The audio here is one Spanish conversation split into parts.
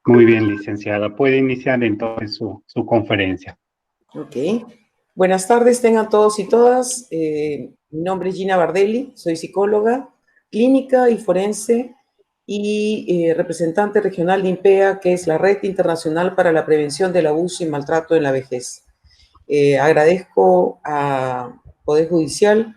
Muy bien, licenciada. Puede iniciar entonces su conferencia. Ok. Buenas tardes, tengan todos y todas. Mi nombre es Gina Bardelli, soy psicóloga clínica y forense y representante regional de INPEA, que es la Red Internacional para la Prevención del Abuso y Maltrato en la Vejez. Agradezco a Poder Judicial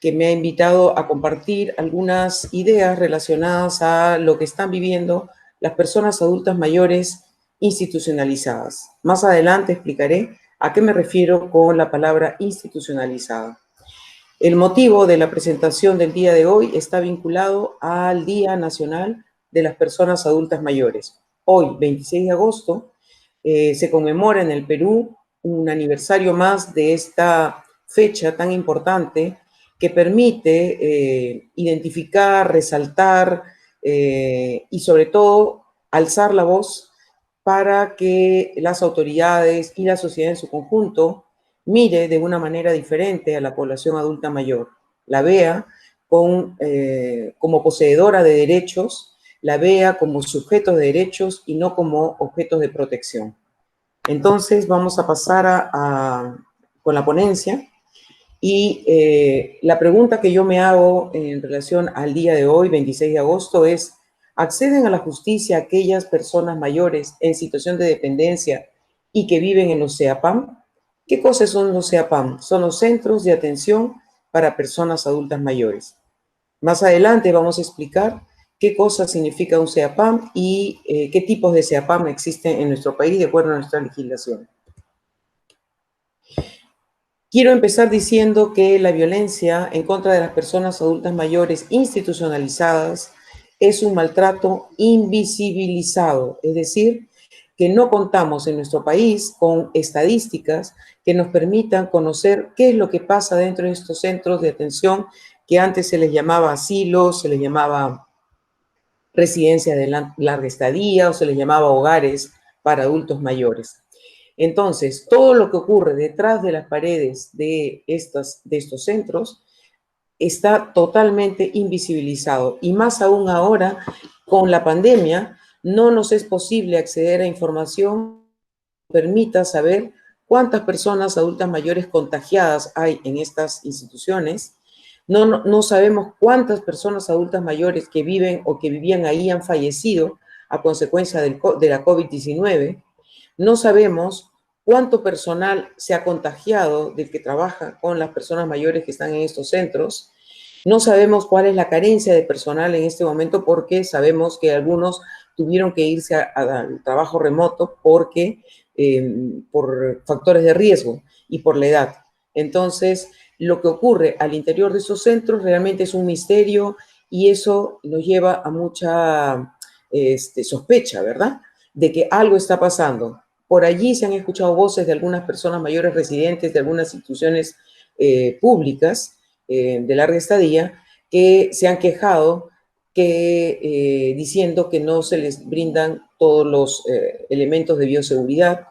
que me ha invitado a compartir algunas ideas relacionadas a lo que están viviendo las personas adultas mayores institucionalizadas. Más adelante explicaré a qué me refiero con la palabra institucionalizada. El motivo de la presentación del día de hoy está vinculado al Día Nacional de las Personas Adultas Mayores. Hoy, 26 de agosto, se conmemora en el Perú un aniversario más de esta fecha tan importante que permite identificar, resaltar y sobre todo alzar la voz para que las autoridades y la sociedad en su conjunto mire de una manera diferente a la población adulta mayor, la vea como poseedora de derechos, la vea como sujetos de derechos y no como objetos de protección. Entonces vamos a pasar con la ponencia y la pregunta que yo me hago en relación al día de hoy, 26 de agosto, es: ¿acceden a la justicia aquellas personas mayores en situación de dependencia y que viven en los CEAPAM? ¿Qué cosas son los CEAPAM? Son los Centros de Atención para Personas Adultas Mayores. Más adelante vamos a explicar qué cosa significa un CEAPAM y qué tipos de CEAPAM existen en nuestro país de acuerdo a nuestra legislación. Quiero empezar diciendo que la violencia en contra de las personas adultas mayores institucionalizadas es un maltrato invisibilizado, es decir, que no contamos en nuestro país con estadísticas que nos permitan conocer qué es lo que pasa dentro de estos centros de atención que antes se les llamaba asilos, se les llamaba residencia de larga estadía o se les llamaba hogares para adultos mayores. Entonces, todo lo que ocurre detrás de las paredes de estos centros está totalmente invisibilizado. Y más aún ahora, con la pandemia, no nos es posible acceder a información que permita saber cuántas personas adultas mayores contagiadas hay en estas instituciones. No sabemos cuántas personas adultas mayores que viven o que vivían ahí han fallecido a consecuencia de la COVID-19. No sabemos cuánto personal se ha contagiado del que trabaja con las personas mayores que están en estos centros. No sabemos cuál es la carencia de personal en este momento porque sabemos que algunos tuvieron que irse al trabajo remoto por factores de riesgo y por la edad. Entonces, lo que ocurre al interior de esos centros realmente es un misterio y eso nos lleva a mucha sospecha, ¿verdad?, de que algo está pasando. Por allí se han escuchado voces de algunas personas mayores residentes de algunas instituciones públicas de larga estadía que se han quejado diciendo que no se les brindan todos los elementos de bioseguridad,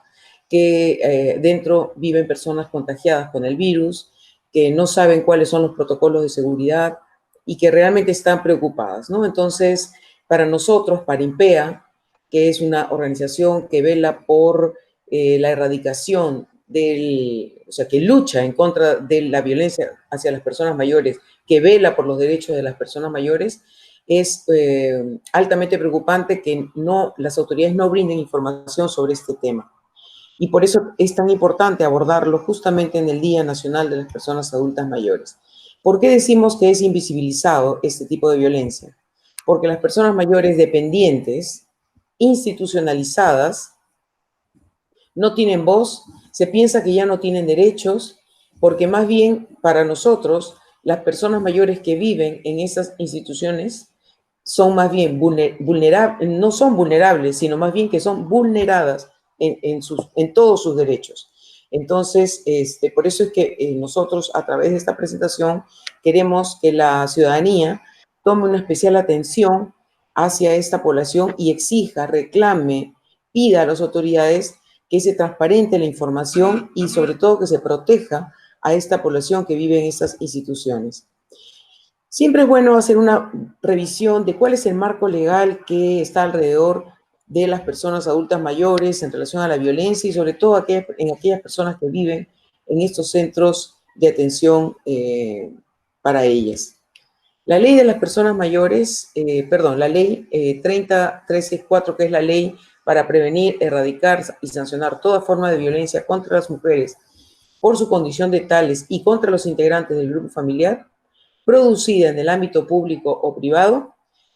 que dentro viven personas contagiadas con el virus, que no saben cuáles son los protocolos de seguridad y que realmente están preocupadas, ¿no? Entonces, para nosotros, para INPEA, que es una organización que vela por la erradicación o sea, que lucha en contra de la violencia hacia las personas mayores, que vela por los derechos de las personas mayores, es altamente preocupante que las autoridades no brinden información sobre este tema. Y por eso es tan importante abordarlo justamente en el Día Nacional de las Personas Adultas Mayores. ¿Por qué decimos que es invisibilizado este tipo de violencia? Porque las personas mayores dependientes, institucionalizadas, no tienen voz, se piensa que ya no tienen derechos, porque más bien para nosotros, las personas mayores que viven en esas instituciones son más bien vulnerables, no son vulnerables, sino más bien que son vulneradas en todos sus derechos. Entonces, por eso es que nosotros a través de esta presentación queremos que la ciudadanía tome una especial atención hacia esta población y exija, reclame, pida a las autoridades que se transparente la información y sobre todo que se proteja a esta población que vive en estas instituciones. Siempre es bueno hacer una revisión de cuál es el marco legal que está alrededor de las personas adultas mayores en relación a la violencia y sobre todo en aquellas personas que viven en estos centros de atención para ellas. La ley de las personas mayores, la ley 30364, que es la ley para prevenir, erradicar y sancionar toda forma de violencia contra las mujeres por su condición de tales y contra los integrantes del grupo familiar, producida en el ámbito público o privado,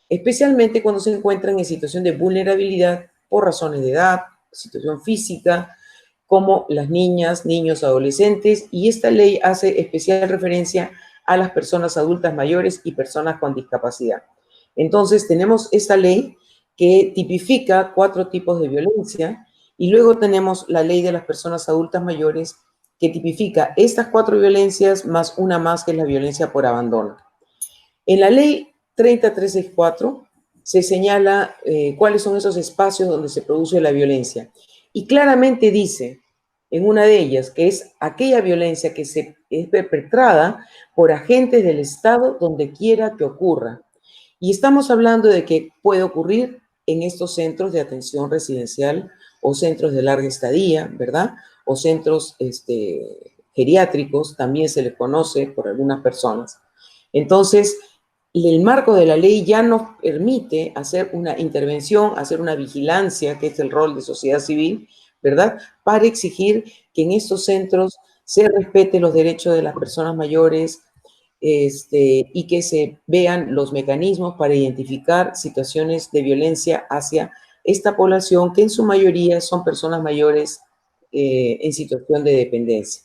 especialmente cuando se encuentran en situación de vulnerabilidad por razones de edad, situación física, como las niñas, niños, adolescentes, y esta ley hace especial referencia a las personas adultas mayores y personas con discapacidad. Entonces, tenemos esta ley que tipifica 4 tipos de violencia, y luego tenemos la ley de las personas adultas mayores que tipifica estas 4 violencias más una más, que es la violencia por abandono. En la ley 30364 se señala cuáles son esos espacios donde se produce la violencia. Y claramente dice, en una de ellas, que es aquella violencia que es perpetrada por agentes del Estado donde quiera que ocurra. Y estamos hablando de que puede ocurrir en estos centros de atención residencial o centros de larga estadía, ¿verdad? O centros geriátricos, también se les conoce por algunas personas. Entonces, el marco de la ley ya nos permite hacer una intervención, hacer una vigilancia, que es el rol de sociedad civil, ¿verdad? Para exigir que en estos centros se respeten los derechos de las personas mayores y que se vean los mecanismos para identificar situaciones de violencia hacia esta población, que en su mayoría son personas mayores en situación de dependencia.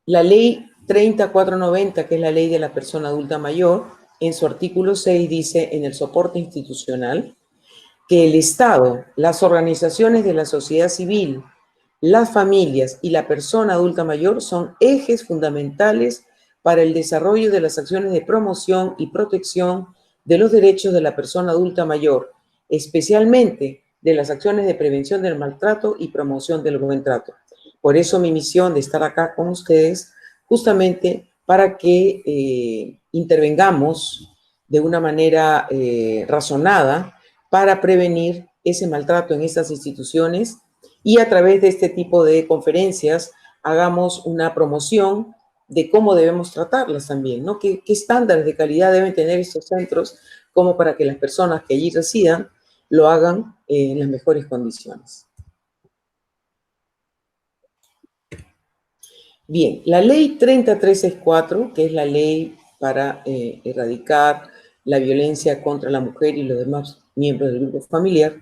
La ley 30490, que es la ley de la persona adulta mayor, en su artículo 6 dice en el soporte institucional que el Estado, las organizaciones de la sociedad civil, las familias y la persona adulta mayor son ejes fundamentales para el desarrollo de las acciones de promoción y protección de los derechos de la persona adulta mayor, especialmente de las acciones de prevención del maltrato y promoción del buen trato. Por eso mi misión de estar acá con ustedes, justamente para que intervengamos de una manera razonada para prevenir ese maltrato en estas instituciones y a través de este tipo de conferencias hagamos una promoción de cómo debemos tratarlas también, ¿no? ¿Qué estándares de calidad deben tener estos centros como para que las personas que allí residan lo hagan en las mejores condiciones? Bien, la ley 30364, que es la ley para erradicar la violencia contra la mujer y los demás miembros del grupo familiar,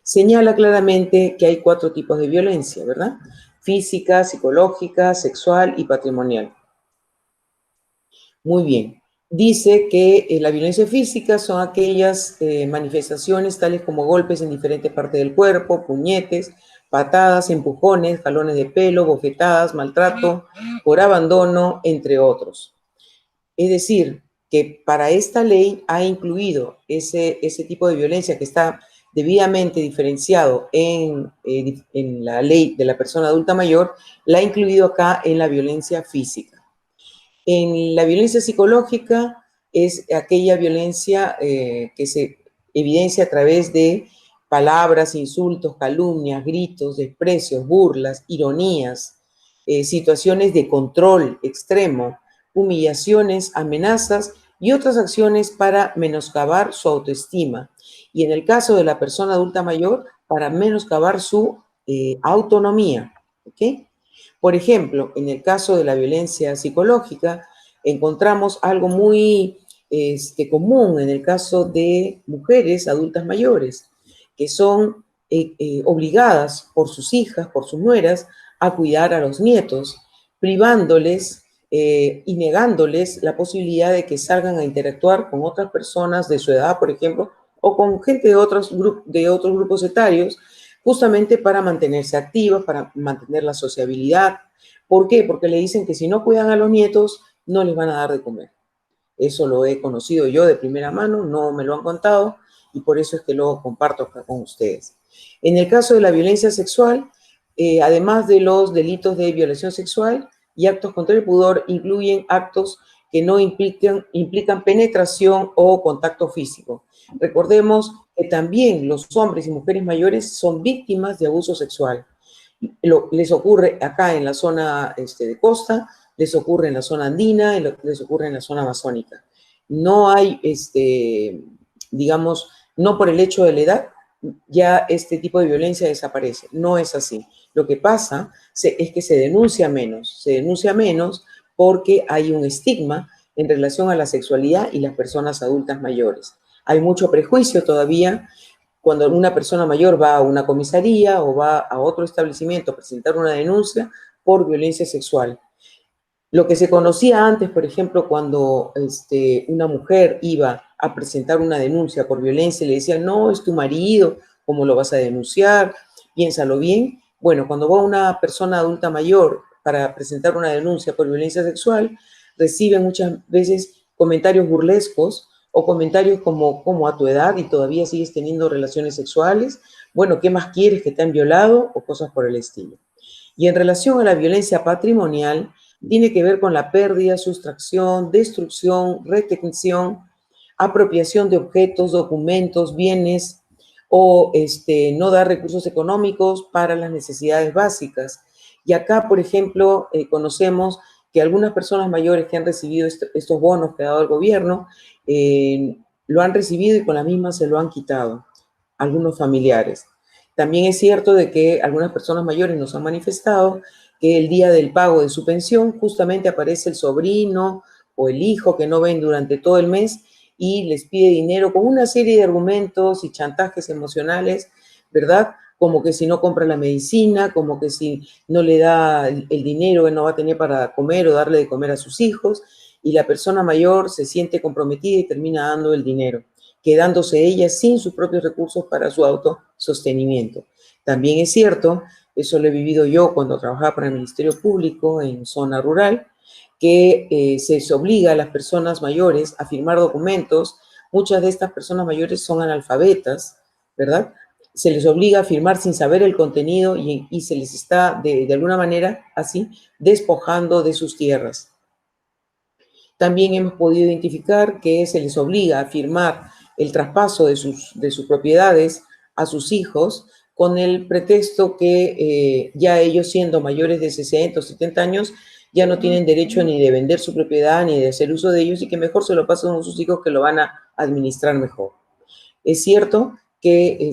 señala claramente que hay 4 tipos de violencia, ¿verdad? Física, psicológica, sexual y patrimonial. Muy bien. Dice que la violencia física son aquellas manifestaciones tales como golpes en diferentes partes del cuerpo, puñetes, patadas, empujones, jalones de pelo, bofetadas, maltrato por abandono, entre otros. Es decir, que para esta ley ha incluido ese tipo de violencia que está debidamente diferenciado en la ley de la persona adulta mayor, la ha incluido acá en la violencia física. En la violencia psicológica es aquella violencia que se evidencia a través de palabras, insultos, calumnias, gritos, desprecios, burlas, ironías, situaciones de control extremo, humillaciones, amenazas y otras acciones para menoscabar su autoestima. Y en el caso de la persona adulta mayor, para menoscabar su autonomía. ¿Ok? Por ejemplo, en el caso de la violencia psicológica, encontramos algo muy común en el caso de mujeres adultas mayores, que son obligadas por sus hijas, por sus nueras, a cuidar a los nietos, privándoles y negándoles la posibilidad de que salgan a interactuar con otras personas de su edad, por ejemplo, o con gente de otros grupos etarios, justamente para mantenerse activas, para mantener la sociabilidad. ¿Por qué? Porque le dicen que si no cuidan a los nietos, no les van a dar de comer. Eso lo he conocido yo de primera mano, no me lo han contado, y por eso es que lo comparto acá con ustedes. En el caso de la violencia sexual, además de los delitos de violación sexual y actos contra el pudor, incluyen actos que no implican penetración o contacto físico. Recordemos que también los hombres y mujeres mayores son víctimas de abuso sexual. Les ocurre acá en la zona de costa, les ocurre en la zona andina, les ocurre en la zona amazónica. No hay, digamos, no por el hecho de la edad, ya este tipo de violencia desaparece. No es así. Lo que pasa es que se denuncia menos porque hay un estigma en relación a la sexualidad y las personas adultas mayores. Hay mucho prejuicio todavía cuando una persona mayor va a una comisaría o va a otro establecimiento a presentar una denuncia por violencia sexual. Lo que se conocía antes, por ejemplo, cuando una mujer iba a presentar una denuncia por violencia y le decían, no, es tu marido, ¿cómo lo vas a denunciar? Piénsalo bien. Bueno, cuando va una persona adulta mayor para presentar una denuncia por violencia sexual, recibe muchas veces comentarios burlescos o comentarios como a tu edad y todavía sigues teniendo relaciones sexuales. Bueno, ¿qué más quieres, que te han violado? O cosas por el estilo. Y en relación a la violencia patrimonial, tiene que ver con la pérdida, sustracción, destrucción, retención, apropiación de objetos, documentos, bienes o no dar recursos económicos para las necesidades básicas. Y acá, por ejemplo, conocemos que algunas personas mayores que han recibido estos bonos que ha dado el gobierno, lo han recibido y con la misma se lo han quitado algunos familiares. También es cierto de que algunas personas mayores nos han manifestado que el día del pago de su pensión justamente aparece el sobrino o el hijo que no ven durante todo el mes y les pide dinero con una serie de argumentos y chantajes emocionales, ¿verdad? Como que si no compra la medicina, como que si no le da el dinero que no va a tener para comer o darle de comer a sus hijos, y la persona mayor se siente comprometida y termina dando el dinero, quedándose ella sin sus propios recursos para su autosostenimiento. También es cierto, eso lo he vivido yo cuando trabajaba para el Ministerio Público en zona rural, que se les obliga a las personas mayores a firmar documentos. Muchas de estas personas mayores son analfabetas, ¿verdad? Se les obliga a firmar sin saber el contenido y se les está, de alguna manera, así, despojando de sus tierras. También hemos podido identificar que se les obliga a firmar el traspaso de sus propiedades a sus hijos con el pretexto que ya ellos siendo mayores de 60 o 70 años ya no tienen derecho ni de vender su propiedad ni de hacer uso de ellos y que mejor se lo pasan a sus hijos que lo van a administrar mejor. Es cierto que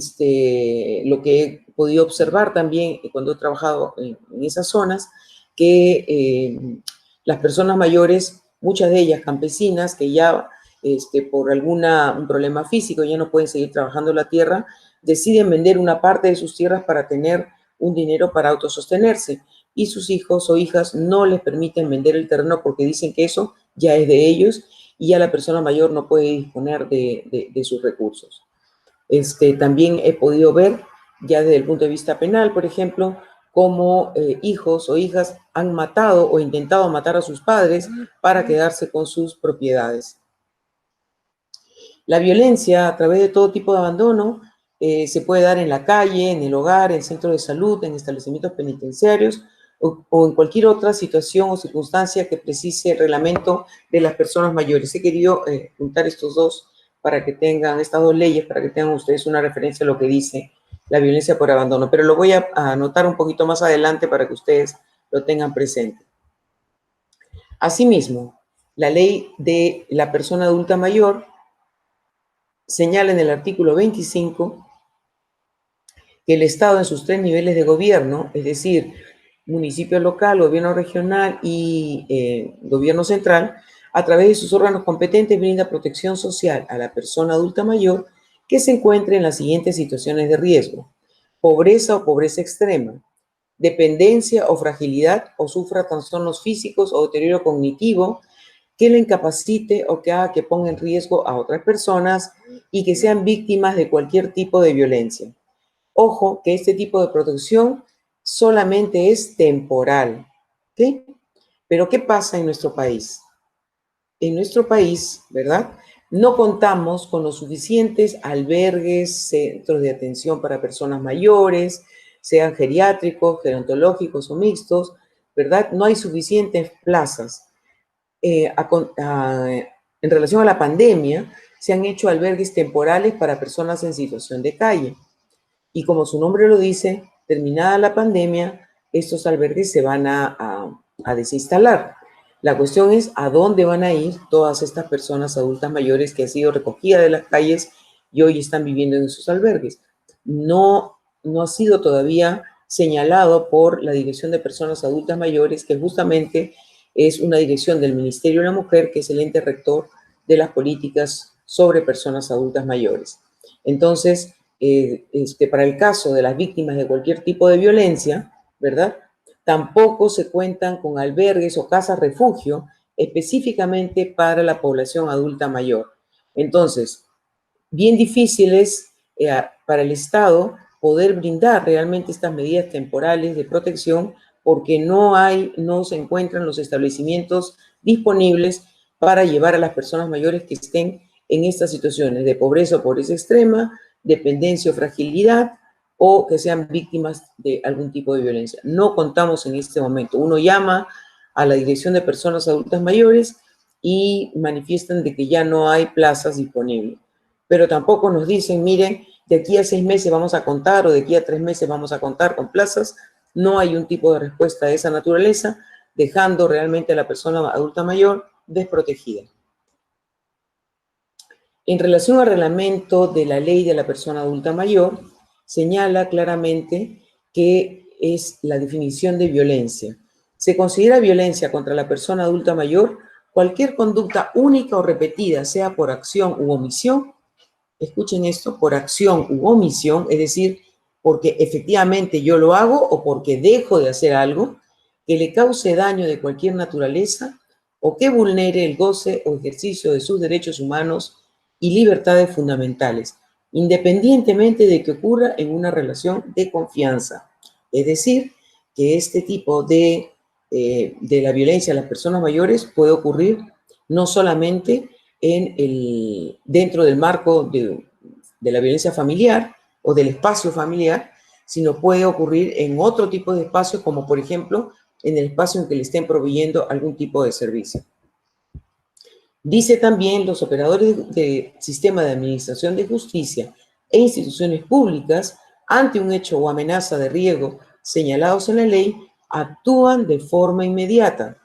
lo que he podido observar también cuando he trabajado en esas zonas, que las personas mayores, muchas de ellas campesinas, que ya por un problema físico ya no pueden seguir trabajando la tierra, deciden vender una parte de sus tierras para tener un dinero para autosostenerse. Y sus hijos o hijas no les permiten vender el terreno porque dicen que eso ya es de ellos y ya la persona mayor no puede disponer de sus recursos. También he podido ver, ya desde el punto de vista penal, por ejemplo, cómo hijos o hijas han matado o intentado matar a sus padres para quedarse con sus propiedades. La violencia a través de todo tipo de abandono se puede dar en la calle, en el hogar, en centros de salud, en establecimientos penitenciarios o en cualquier otra situación o circunstancia que precise el reglamento de las personas mayores. He querido juntar estos dos para que tengan, estas dos leyes, para que tengan ustedes una referencia a lo que dice la violencia por abandono. Pero lo voy a anotar un poquito más adelante para que ustedes lo tengan presente. Asimismo, la ley de la persona adulta mayor señala en el artículo 25 que el Estado en sus 3 niveles de gobierno, es decir, municipio local, gobierno regional y gobierno central, a través de sus órganos competentes brinda protección social a la persona adulta mayor que se encuentre en las siguientes situaciones de riesgo: pobreza o pobreza extrema, dependencia o fragilidad o sufra trastornos físicos o deterioro cognitivo que le incapacite o que haga que ponga en riesgo a otras personas y que sean víctimas de cualquier tipo de violencia. Ojo que este tipo de protección solamente es temporal, ¿ok? Pero ¿qué pasa en nuestro país? En nuestro país, ¿verdad? No contamos con los suficientes albergues, centros de atención para personas mayores, sean geriátricos, gerontológicos o mixtos, ¿verdad? No hay suficientes plazas. en relación a la pandemia, se han hecho albergues temporales para personas en situación de calle. Y como su nombre lo dice, terminada la pandemia, estos albergues se van a desinstalar. La cuestión es a dónde van a ir todas estas personas adultas mayores que han sido recogidas de las calles y hoy están viviendo en esos albergues. No ha sido todavía señalado por la Dirección de Personas Adultas Mayores, que justamente es una dirección del Ministerio de la Mujer, que es el ente rector de las políticas sobre personas adultas mayores. Entonces, para el caso de las víctimas de cualquier tipo de violencia, ¿verdad? Tampoco se cuentan con albergues o casas refugio específicamente para la población adulta mayor. Entonces, bien difícil es para el Estado poder brindar realmente estas medidas temporales de protección porque no se encuentran los establecimientos disponibles para llevar a las personas mayores que estén en estas situaciones de pobreza o pobreza extrema, dependencia o fragilidad, o que sean víctimas de algún tipo de violencia. No contamos en este momento. Uno llama a la Dirección de Personas Adultas Mayores y manifiestan de que ya no hay plazas disponibles. Pero tampoco nos dicen, miren, de aquí a 6 meses vamos a contar o de aquí a 3 meses vamos a contar con plazas. No hay un tipo de respuesta de esa naturaleza, dejando realmente a la persona adulta mayor desprotegida. En relación al reglamento de la ley de la persona adulta mayor, señala claramente que es la definición de violencia. Se considera violencia contra la persona adulta mayor cualquier conducta única o repetida, sea por acción u omisión. Escuchen esto, por acción u omisión, es decir, porque efectivamente yo lo hago o porque dejo de hacer algo que le cause daño de cualquier naturaleza o que vulnere el goce o ejercicio de sus derechos humanos y libertades fundamentales, independientemente de que ocurra en una relación de confianza. Es decir, que este tipo de la violencia a las personas mayores puede ocurrir no solamente dentro del marco de la violencia familiar o del espacio familiar, sino puede ocurrir en otro tipo de espacios, como por ejemplo en el espacio en que le estén proveyendo algún tipo de servicio. Dice también, los operadores del sistema de administración de justicia e instituciones públicas, ante un hecho o amenaza de riesgo señalados en la ley, actúan de forma inmediata,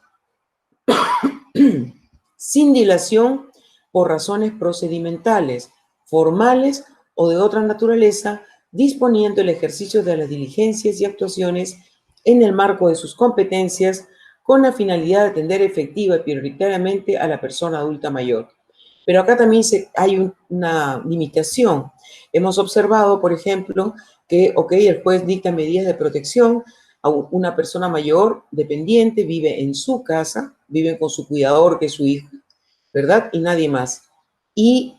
sin dilación, por razones procedimentales, formales o de otra naturaleza, disponiendo el ejercicio de las diligencias y actuaciones en el marco de sus competencias con la finalidad de atender efectiva y prioritariamente a la persona adulta mayor. Pero acá también hay una limitación. Hemos observado, por ejemplo, que, el juez dicta medidas de protección a una persona mayor dependiente, vive en su casa, vive con su cuidador, que es su hijo, ¿verdad? Y nadie más. Y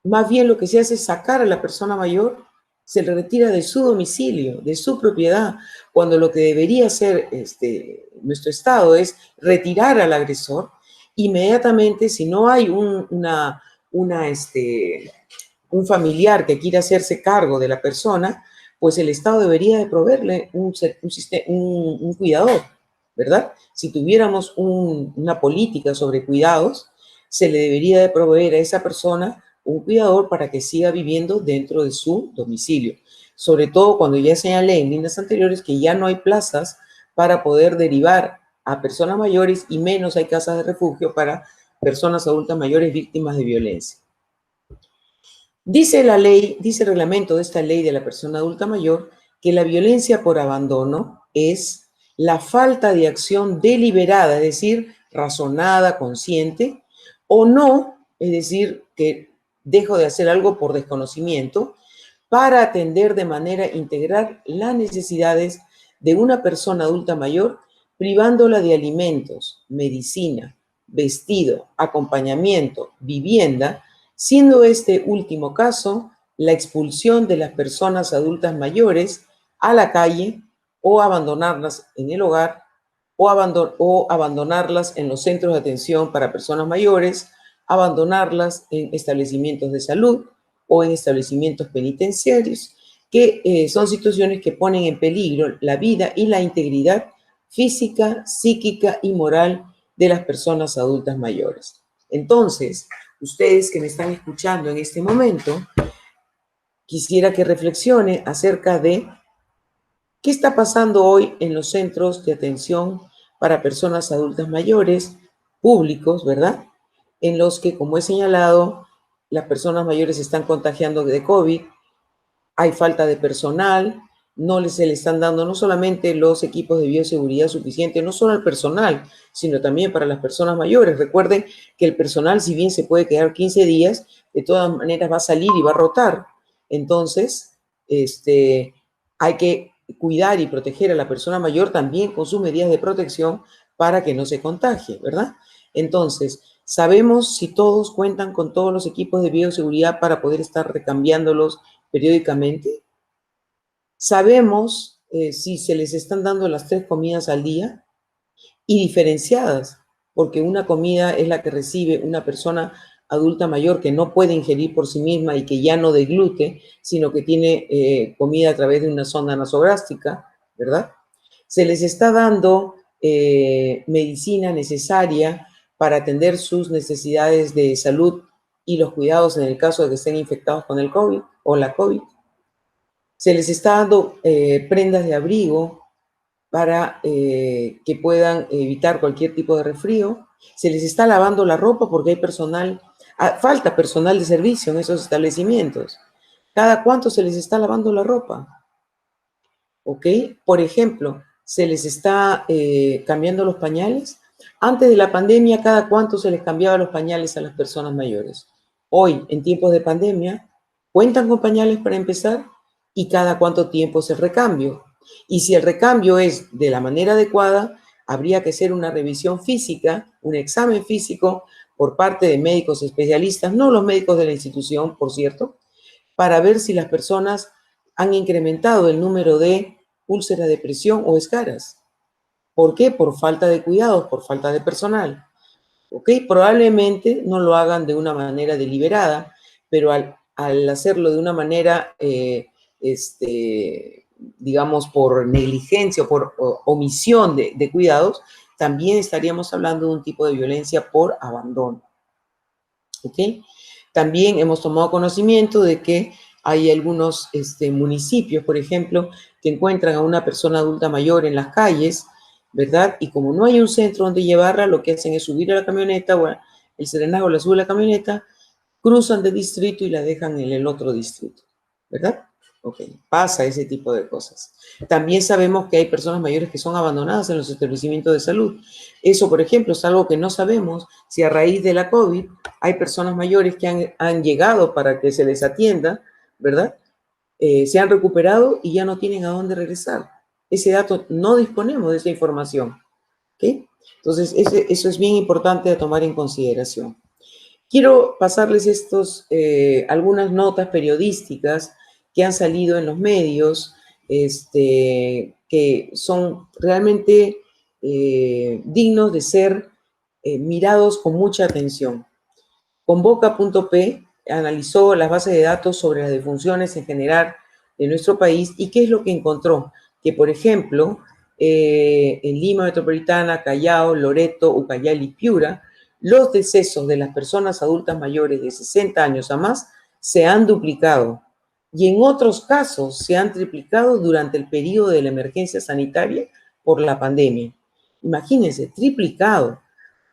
más bien lo que se hace es sacar a la persona mayor, se le retira de su domicilio, de su propiedad, cuando lo que debería hacer nuestro Estado es retirar al agresor inmediatamente. Si no hay un familiar que quiera hacerse cargo de la persona, pues el Estado debería de proveerle un cuidador, ¿verdad? Si tuviéramos una política sobre cuidados, se le debería de proveer a esa persona un cuidador para que siga viviendo dentro de su domicilio. Sobre todo cuando ya señalé en líneas anteriores que ya no hay plazas para poder derivar a personas mayores y menos hay casas de refugio para personas adultas mayores víctimas de violencia. Dice la ley, dice el reglamento de esta ley de la persona adulta mayor, que la violencia por abandono es la falta de acción deliberada, es decir, razonada, consciente, o no, es decir, que dejo de hacer algo por desconocimiento, para atender de manera integral las necesidades de una persona adulta mayor, privándola de alimentos, medicina, vestido, acompañamiento, vivienda, siendo este último caso la expulsión de las personas adultas mayores a la calle o abandonarlas en el hogar o abandonarlas en los centros de atención para personas mayores, abandonarlas en establecimientos de salud o en establecimientos penitenciarios, que son situaciones que ponen en peligro la vida y la integridad física, psíquica y moral de las personas adultas mayores. Entonces, ustedes que me están escuchando en este momento, quisiera que reflexione acerca de qué está pasando hoy en los centros de atención para personas adultas mayores, públicos, ¿verdad? En los que, como he señalado, las personas mayores se están contagiando de COVID, hay falta de personal, se le están dando no solamente los equipos de bioseguridad suficientes, no solo al personal, sino también para las personas mayores. Recuerden que el personal, si bien se puede quedar 15 días, de todas maneras va a salir y va a rotar. Entonces, hay que cuidar y proteger a la persona mayor también con sus medidas de protección para que no se contagie, ¿verdad? Entonces, sabemos si todos cuentan con todos los equipos de bioseguridad para poder estar recambiándolos periódicamente. Sabemos si se les están dando las 3 comidas al día y diferenciadas, porque una comida es la que recibe una persona adulta mayor que no puede ingerir por sí misma y que ya no deglute, sino que tiene comida a través de una sonda nasogástrica, ¿verdad? Se les está dando medicina necesaria para atender sus necesidades de salud y los cuidados en el caso de que estén infectados con el COVID o la COVID. Se les está dando prendas de abrigo para que puedan evitar cualquier tipo de resfrío. Se les está lavando la ropa porque hay falta personal de servicio en esos establecimientos. ¿Cada cuánto se les está lavando la ropa? ¿Ok? Por ejemplo, se les está cambiando los pañales. Antes de la pandemia, ¿cada cuánto se les cambiaba los pañales a las personas mayores? Hoy, en tiempos de pandemia, ¿cuentan con pañales para empezar? ¿Y cada cuánto tiempo es el recambio? Y si el recambio es de la manera adecuada, habría que hacer una revisión física, un examen físico por parte de médicos especialistas, no los médicos de la institución, por cierto, para ver si las personas han incrementado el número de úlceras de presión o escaras. ¿Por qué? Por falta de cuidados, por falta de personal. ¿Ok? Probablemente no lo hagan de una manera deliberada, pero al hacerlo de una manera, digamos, por negligencia o por omisión de cuidados, también estaríamos hablando de un tipo de violencia por abandono. ¿Ok? También hemos tomado conocimiento de que hay algunos municipios, por ejemplo, que encuentran a una persona adulta mayor en las calles, ¿verdad? Y como no hay un centro donde llevarla, lo que hacen es subir a la camioneta, o el serenazgo la sube a la camioneta, cruzan de distrito y la dejan en el otro distrito, ¿verdad? Ok, pasa ese tipo de cosas. También sabemos que hay personas mayores que son abandonadas en los establecimientos de salud. Eso, por ejemplo, es algo que no sabemos si a raíz de la COVID hay personas mayores que han llegado para que se les atienda, ¿verdad? Se han recuperado y ya no tienen a dónde regresar. Ese dato, no disponemos de esa información, ¿ok? Entonces, eso es bien importante a tomar en consideración. Quiero pasarles algunas notas periodísticas que han salido en los medios, que son realmente dignos de ser mirados con mucha atención. Convoca.p analizó las bases de datos sobre las defunciones en general de nuestro país y qué es lo que encontró. Que, por ejemplo, en Lima Metropolitana, Callao, Loreto, Ucayali y Piura, los decesos de las personas adultas mayores de 60 años a más se han duplicado y en otros casos se han triplicado durante el periodo de la emergencia sanitaria por la pandemia. Imagínense, triplicado.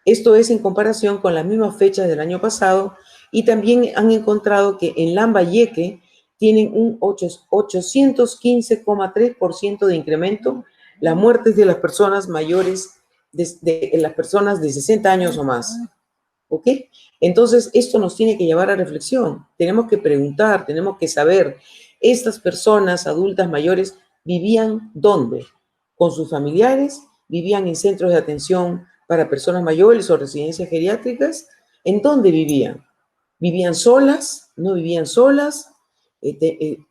Esto es en comparación con las mismas fechas del año pasado y también han encontrado que en Lambayeque tienen un 815,3% de incremento las muertes de las personas mayores, de las personas de 60 años o más. ¿Ok? Entonces, esto nos tiene que llevar a reflexión. Tenemos que preguntar, tenemos que saber, ¿estas personas adultas mayores vivían dónde? ¿Con sus familiares? ¿Vivían en centros de atención para personas mayores o residencias geriátricas? ¿En dónde vivían? ¿Vivían solas? ¿No vivían solas?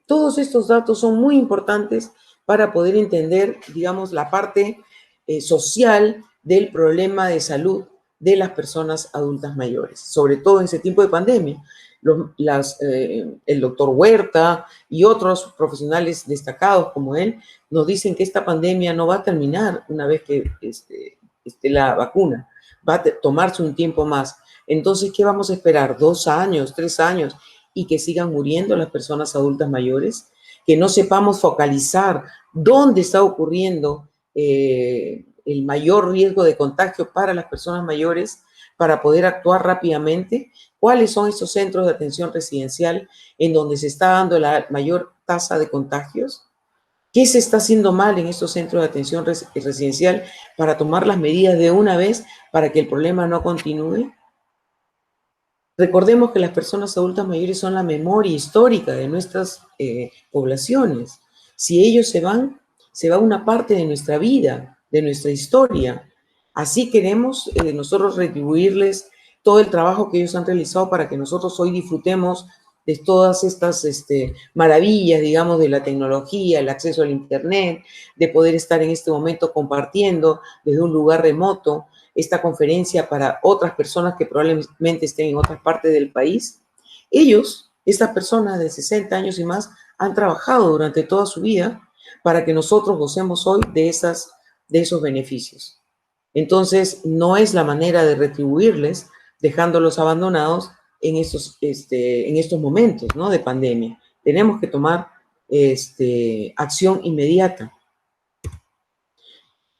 Todos estos datos son muy importantes para poder entender, digamos, la parte social del problema de salud de las personas adultas mayores, sobre todo en ese tiempo de pandemia. El doctor Huerta y otros profesionales destacados como él nos dicen que esta pandemia no va a terminar una vez que esté la vacuna. va a tomarse un tiempo más. Entonces, ¿qué vamos a esperar? ¿2 años, 3 años? ¿Y que sigan muriendo las personas adultas mayores? Que no sepamos focalizar dónde está ocurriendo el mayor riesgo de contagio para las personas mayores para poder actuar rápidamente. ¿Cuáles son estos centros de atención residencial en donde se está dando la mayor tasa de contagios? ¿Qué se está haciendo mal en estos centros de atención residencial para tomar las medidas de una vez para que el problema no continúe? Recordemos que las personas adultas mayores son la memoria histórica de nuestras poblaciones. Si ellos se va una parte de nuestra vida, de nuestra historia. Así queremos nosotros retribuirles todo el trabajo que ellos han realizado para que nosotros hoy disfrutemos de todas estas maravillas, digamos, de la tecnología, el acceso al Internet, de poder estar en este momento compartiendo desde un lugar remoto esta conferencia para otras personas que probablemente estén en otras partes del país. Ellos, estas personas de 60 años y más, han trabajado durante toda su vida para que nosotros gocemos hoy de esos beneficios. Entonces, no es la manera de retribuirles dejándolos abandonados en estos momentos, ¿no?, de pandemia. Tenemos que tomar acción inmediata.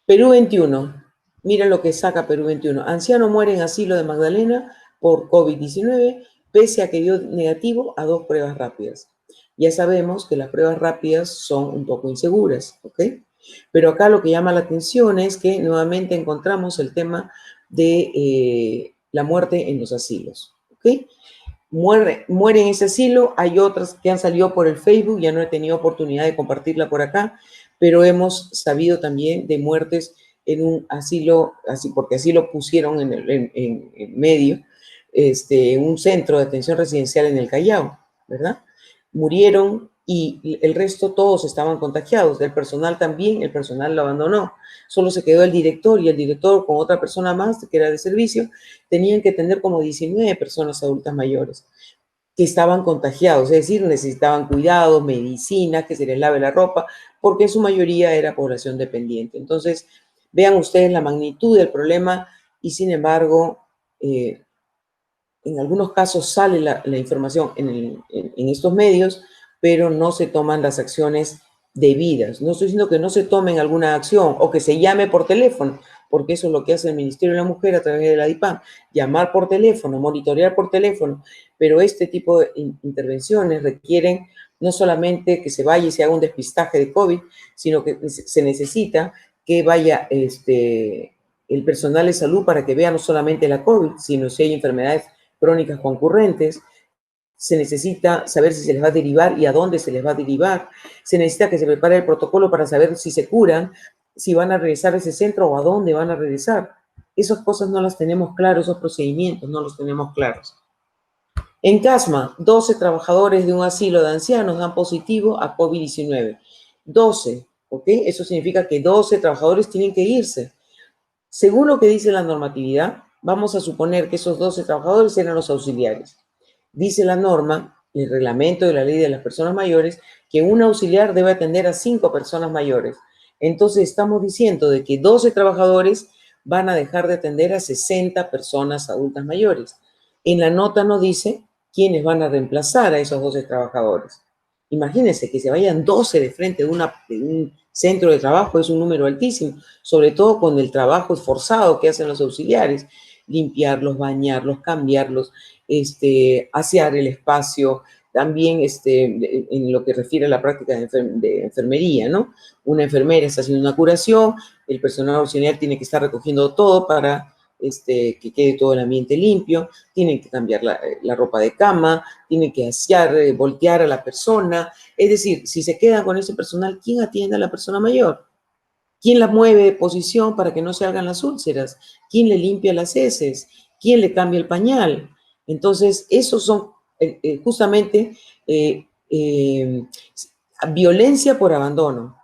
Perú 21. Mira lo que saca Perú 21. Anciano muere en asilo de Magdalena por COVID-19, pese a que dio negativo a 2 pruebas rápidas. Ya sabemos que las pruebas rápidas son un poco inseguras, ¿ok? Pero acá lo que llama la atención es que nuevamente encontramos el tema de la muerte en los asilos, ¿ok? Muere en ese asilo. Hay otras que han salido por el Facebook, ya no he tenido oportunidad de compartirla por acá, pero hemos sabido también de muertes en un asilo, así porque así lo pusieron en medio, un centro de atención residencial en el Callao, ¿verdad? Murieron y el resto todos estaban contagiados. El personal también, el personal lo abandonó. Solo se quedó el director y el director con otra persona más que era de servicio. Tenían que atender como 19 personas adultas mayores que estaban contagiados, es decir, necesitaban cuidados, medicina, que se les lave la ropa, porque en su mayoría era población dependiente. Entonces, vean ustedes la magnitud del problema y, sin embargo, en algunos casos sale la información en estos medios, pero no se toman las acciones debidas. No estoy diciendo que no se tomen alguna acción o que se llame por teléfono, porque eso es lo que hace el Ministerio de la Mujer a través de la DIPAM, llamar por teléfono, monitorear por teléfono, pero este tipo de intervenciones requieren no solamente que se vaya y se haga un despistaje de COVID, sino que se necesita que vaya el personal de salud para que vea no solamente la COVID, sino si hay enfermedades crónicas concurrentes. Se necesita saber si se les va a derivar y a dónde se les va a derivar. Se necesita que se prepare el protocolo para saber si se curan, si van a regresar a ese centro o a dónde van a regresar. Esas cosas no las tenemos claras, esos procedimientos no los tenemos claros. En Casma, 12 trabajadores de un asilo de ancianos dan positivo a COVID-19. 12, ¿ok? Eso significa que 12 trabajadores tienen que irse. Según lo que dice la normatividad, vamos a suponer que esos 12 trabajadores eran los auxiliares. Dice la norma, el reglamento de la ley de las personas mayores, que un auxiliar debe atender a 5 personas mayores. Entonces estamos diciendo de que 12 trabajadores van a dejar de atender a 60 personas adultas mayores. En la nota no dice quiénes van a reemplazar a esos 12 trabajadores. Imagínense que se vayan 12 de frente de un centro de trabajo, es un número altísimo, sobre todo con el trabajo esforzado que hacen los auxiliares, limpiarlos, bañarlos, cambiarlos, asear el espacio, también en lo que refiere a la práctica de enfermería, ¿no? Una enfermera está haciendo una curación, el personal auxiliar tiene que estar recogiendo todo para que quede todo el ambiente limpio, tienen que cambiar la ropa de cama, tienen que asear, voltear a la persona. Es decir, si se quedan con ese personal, ¿quién atiende a la persona mayor? ¿Quién la mueve de posición para que no se hagan las úlceras? ¿Quién le limpia las heces? ¿Quién le cambia el pañal? Entonces, esos son justamente violencia por abandono,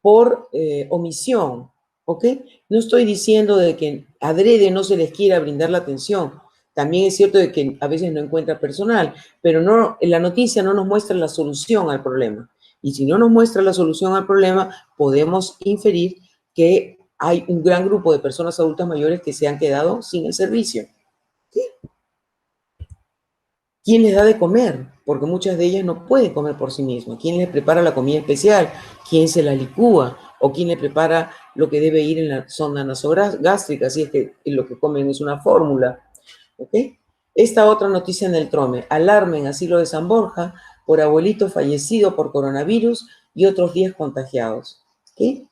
por omisión, ¿ok? No estoy diciendo de que adrede no se les quiera brindar la atención. También es cierto de que a veces no encuentra personal, pero no, la noticia no nos muestra la solución al problema. Y si no nos muestra la solución al problema, podemos inferir que hay un gran grupo de personas adultas mayores que se han quedado sin el servicio. ¿Sí? ¿Quién les da de comer? Porque muchas de ellas no pueden comer por sí mismas. ¿Quién les prepara la comida especial? ¿Quién se la licúa? ¿O quién le prepara lo que debe ir en la sonda nasogástrica, si es que lo que comen es una fórmula? ¿Ok? Esta otra noticia en el Trome. Alarma en asilo de San Borja por abuelito fallecido por coronavirus y otros 10 contagiados. ¿Ok?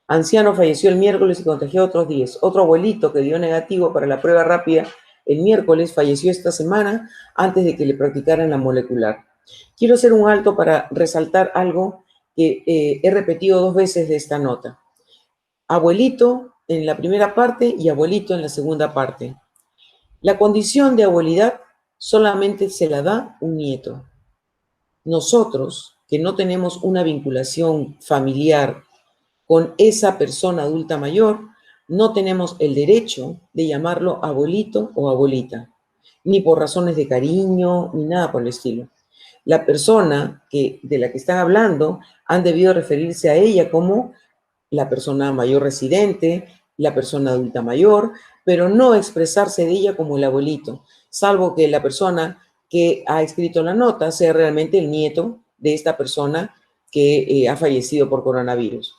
Anciano falleció el miércoles y contagió a otros 10. Otro abuelito que dio negativo para la prueba rápida el miércoles falleció esta semana antes de que le practicaran la molecular. Quiero hacer un alto para resaltar algo que he repetido 2 veces de esta nota. Abuelito en la primera parte y abuelito en la segunda parte. La condición de abuelidad solamente se la da un nieto. Nosotros, que no tenemos una vinculación familiar con esa persona adulta mayor, no tenemos el derecho de llamarlo abuelito o abuelita, ni por razones de cariño, ni nada por el estilo. La persona de la que están hablando han debido referirse a ella como la persona mayor residente, la persona adulta mayor, pero no expresarse de ella como el abuelito, salvo que la persona que ha escrito la nota sea realmente el nieto de esta persona que ha fallecido por coronavirus.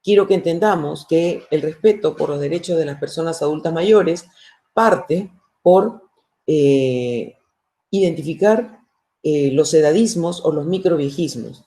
Quiero que entendamos que el respeto por los derechos de las personas adultas mayores parte por identificar los edadismos o los microviejismos,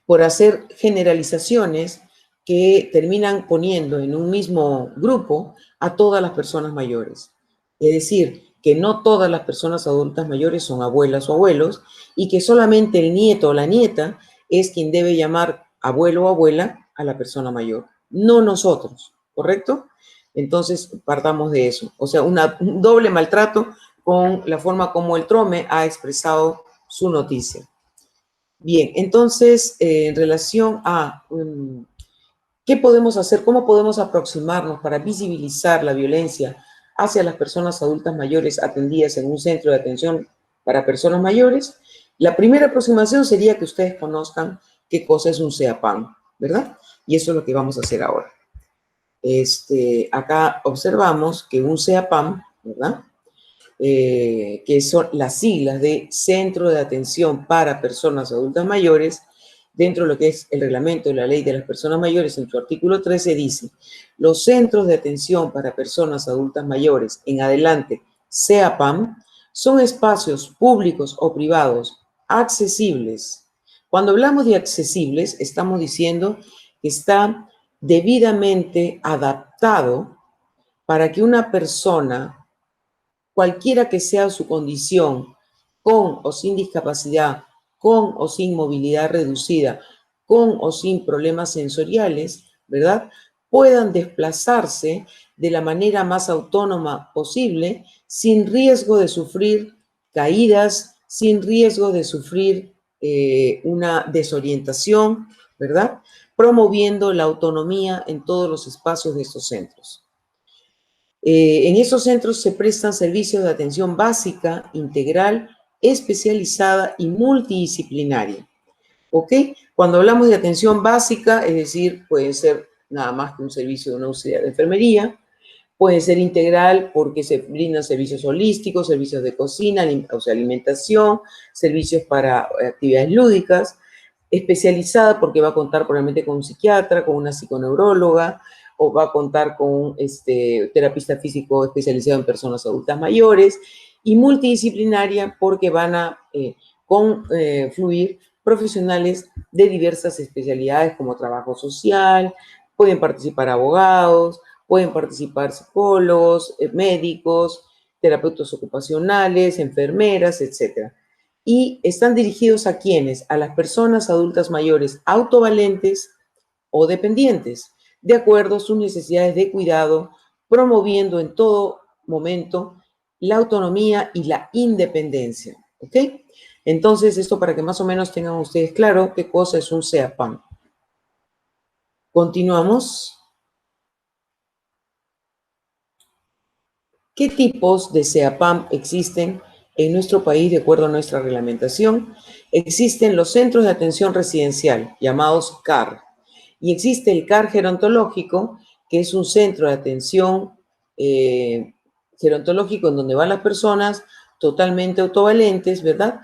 por hacer generalizaciones que terminan poniendo en un mismo grupo a todas las personas mayores. Es decir, que no todas las personas adultas mayores son abuelas o abuelos y que solamente el nieto o la nieta es quien debe llamar abuelo o abuela a la persona mayor, no nosotros, ¿correcto? Entonces, partamos de eso. O sea, un doble maltrato con la forma como el Trome ha expresado su noticia. Bien, entonces, en relación a qué podemos hacer, cómo podemos aproximarnos para visibilizar la violencia hacia las personas adultas mayores atendidas en un centro de atención para personas mayores, la primera aproximación sería que ustedes conozcan qué cosa es un CEAPAM, ¿verdad? Y eso es lo que vamos a hacer ahora. Acá observamos que un CEAPAM, ¿verdad? Que son las siglas de Centro de Atención para Personas Adultas Mayores, dentro de lo que es el reglamento de la Ley de las Personas Mayores, en su artículo 13 dice, los centros de atención para personas adultas mayores, en adelante, CEAPAM, son espacios públicos o privados accesibles. Cuando hablamos de accesibles, estamos diciendo que está debidamente adaptado para que una persona, cualquiera que sea su condición, con o sin discapacidad, con o sin movilidad reducida, con o sin problemas sensoriales, ¿verdad?, puedan desplazarse de la manera más autónoma posible, sin riesgo de sufrir caídas, sin riesgo de sufrir una desorientación, ¿verdad?, promoviendo la autonomía en todos los espacios de estos centros. En esos centros se prestan servicios de atención básica, integral, especializada y multidisciplinaria. ¿Ok? Cuando hablamos de atención básica, es decir, puede ser nada más que un servicio de una auxiliar de enfermería, puede ser integral porque se brindan servicios holísticos, servicios de cocina, o sea, alimentación, servicios para actividades lúdicas, especializada porque va a contar probablemente con un psiquiatra, con una psiconeuróloga, o va a contar con un terapista físico especializado en personas adultas mayores, y multidisciplinaria porque van a confluir profesionales de diversas especialidades como trabajo social, pueden participar abogados, pueden participar psicólogos, médicos, terapeutas ocupacionales, enfermeras, etc. Y están dirigidos a ¿quiénes? A las personas adultas mayores autovalentes o dependientes, de acuerdo a sus necesidades de cuidado, promoviendo en todo momento la autonomía y la independencia. ¿Ok? Entonces, esto para que más o menos tengan ustedes claro qué cosa es un CEAPAM. Continuamos. ¿Qué tipos de CEAPAM existen en nuestro país de acuerdo a nuestra reglamentación? Existen los centros de atención residencial, llamados CAR. Y existe el CAR gerontológico, que es un centro de atención gerontológico en donde van las personas totalmente autovalentes, ¿verdad?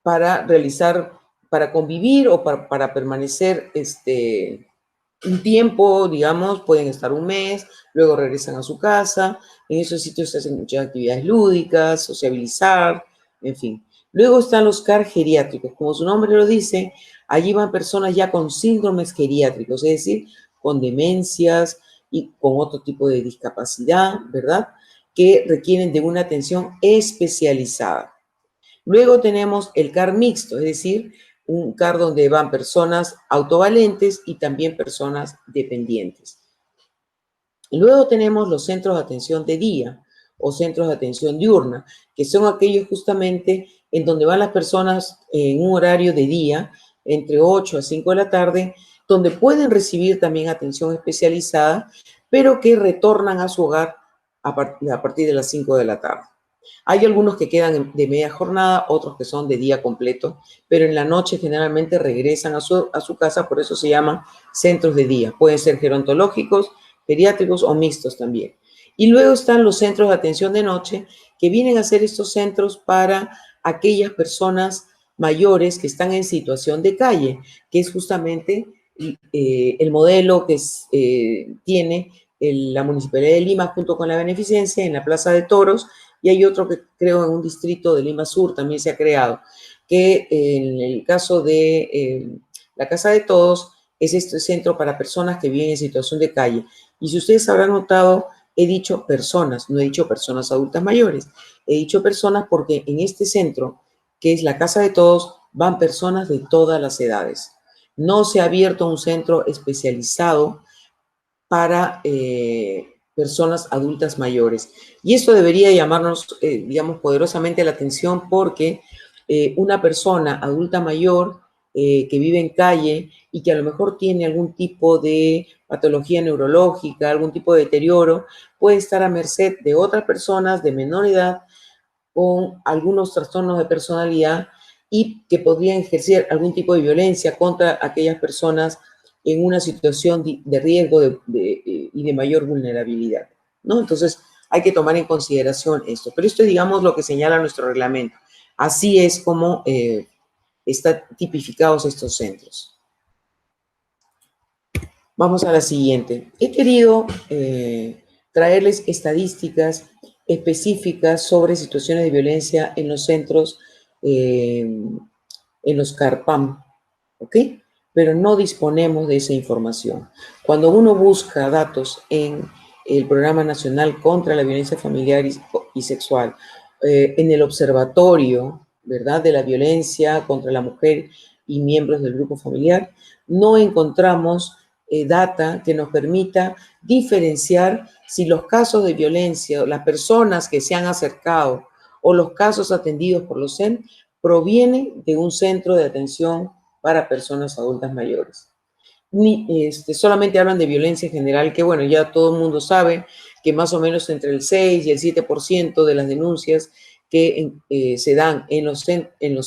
Para realizar, para convivir o para permanecer un tiempo, digamos, pueden estar un mes, luego regresan a su casa. En esos sitios se hacen muchas actividades lúdicas, sociabilizar, en fin. Luego están los CAR geriátricos. Como su nombre lo dice, allí van personas ya con síndromes geriátricos, es decir, con demencias y con otro tipo de discapacidad, ¿verdad? Que requieren de una atención especializada. Luego tenemos el CAR mixto, es decir, un CAR donde van personas autovalentes y también personas dependientes. Luego tenemos los centros de atención de día o centros de atención diurna, que son aquellos justamente en donde van las personas en un horario de día, entre 8 a 5 de la tarde, donde pueden recibir también atención especializada, pero que retornan a su hogar a partir de las 5 de la tarde. Hay algunos que quedan de media jornada, otros que son de día completo, pero en la noche generalmente regresan a su casa, por eso se llaman centros de día. Pueden ser gerontológicos, geriátricos o mixtos también. Y luego están los centros de atención de noche, que vienen a ser estos centros para aquellas personas mayores que están en situación de calle, que es justamente el modelo que tiene la Municipalidad de Lima junto con la Beneficencia en la Plaza de Toros, y hay otro que creo en un distrito de Lima Sur también se ha creado, que en el caso de la Casa de Todos es este centro para personas que viven en situación de calle. Y si ustedes habrán notado, he dicho personas, no he dicho personas adultas mayores, he dicho personas porque en este centro, que es la Casa de Todos, van personas de todas las edades. No se ha abierto un centro especializado para personas adultas mayores. Y esto debería llamarnos, digamos, poderosamente la atención porque una persona adulta mayor que vive en calle y que a lo mejor tiene algún tipo de patología neurológica, algún tipo de deterioro, puede estar a merced de otras personas de menor edad con algunos trastornos de personalidad y que podrían ejercer algún tipo de violencia contra aquellas personas en una situación de riesgo y de mayor vulnerabilidad, ¿no? Entonces, hay que tomar en consideración esto. Pero esto es, digamos, lo que señala nuestro reglamento. Así es como están tipificados estos centros. Vamos a la siguiente. He querido traerles estadísticas específicas sobre situaciones de violencia en los centros, en los CARPAM, ¿ok? Pero no disponemos de esa información. Cuando uno busca datos en el Programa Nacional contra la Violencia Familiar y Sexual, en el observatorio, ¿verdad?, de la violencia contra la mujer y miembros del grupo familiar, no encontramos data que nos permita diferenciar si los casos de violencia, las personas que se han acercado o los casos atendidos por los CEN provienen de un centro de atención para personas adultas mayores. Solamente hablan de violencia general, que bueno, ya todo el mundo sabe que más o menos entre el 6 y el 7% de las denuncias que se dan en los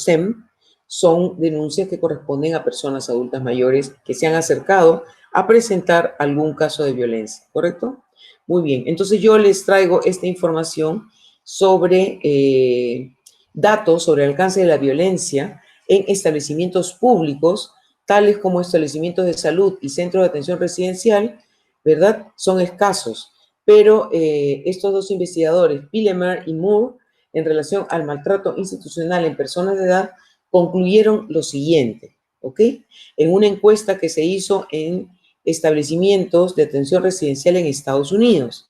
SEM son denuncias que corresponden a personas adultas mayores que se han acercado a presentar algún caso de violencia, ¿correcto? Muy bien, entonces yo les traigo esta información sobre datos sobre el alcance de la violencia en establecimientos públicos, tales como establecimientos de salud y centros de atención residencial, ¿verdad? Son escasos, pero estos dos investigadores, Pillemer y Moore, en relación al maltrato institucional en personas de edad, concluyeron lo siguiente, ¿ok? En una encuesta que se hizo en establecimientos de atención residencial en Estados Unidos.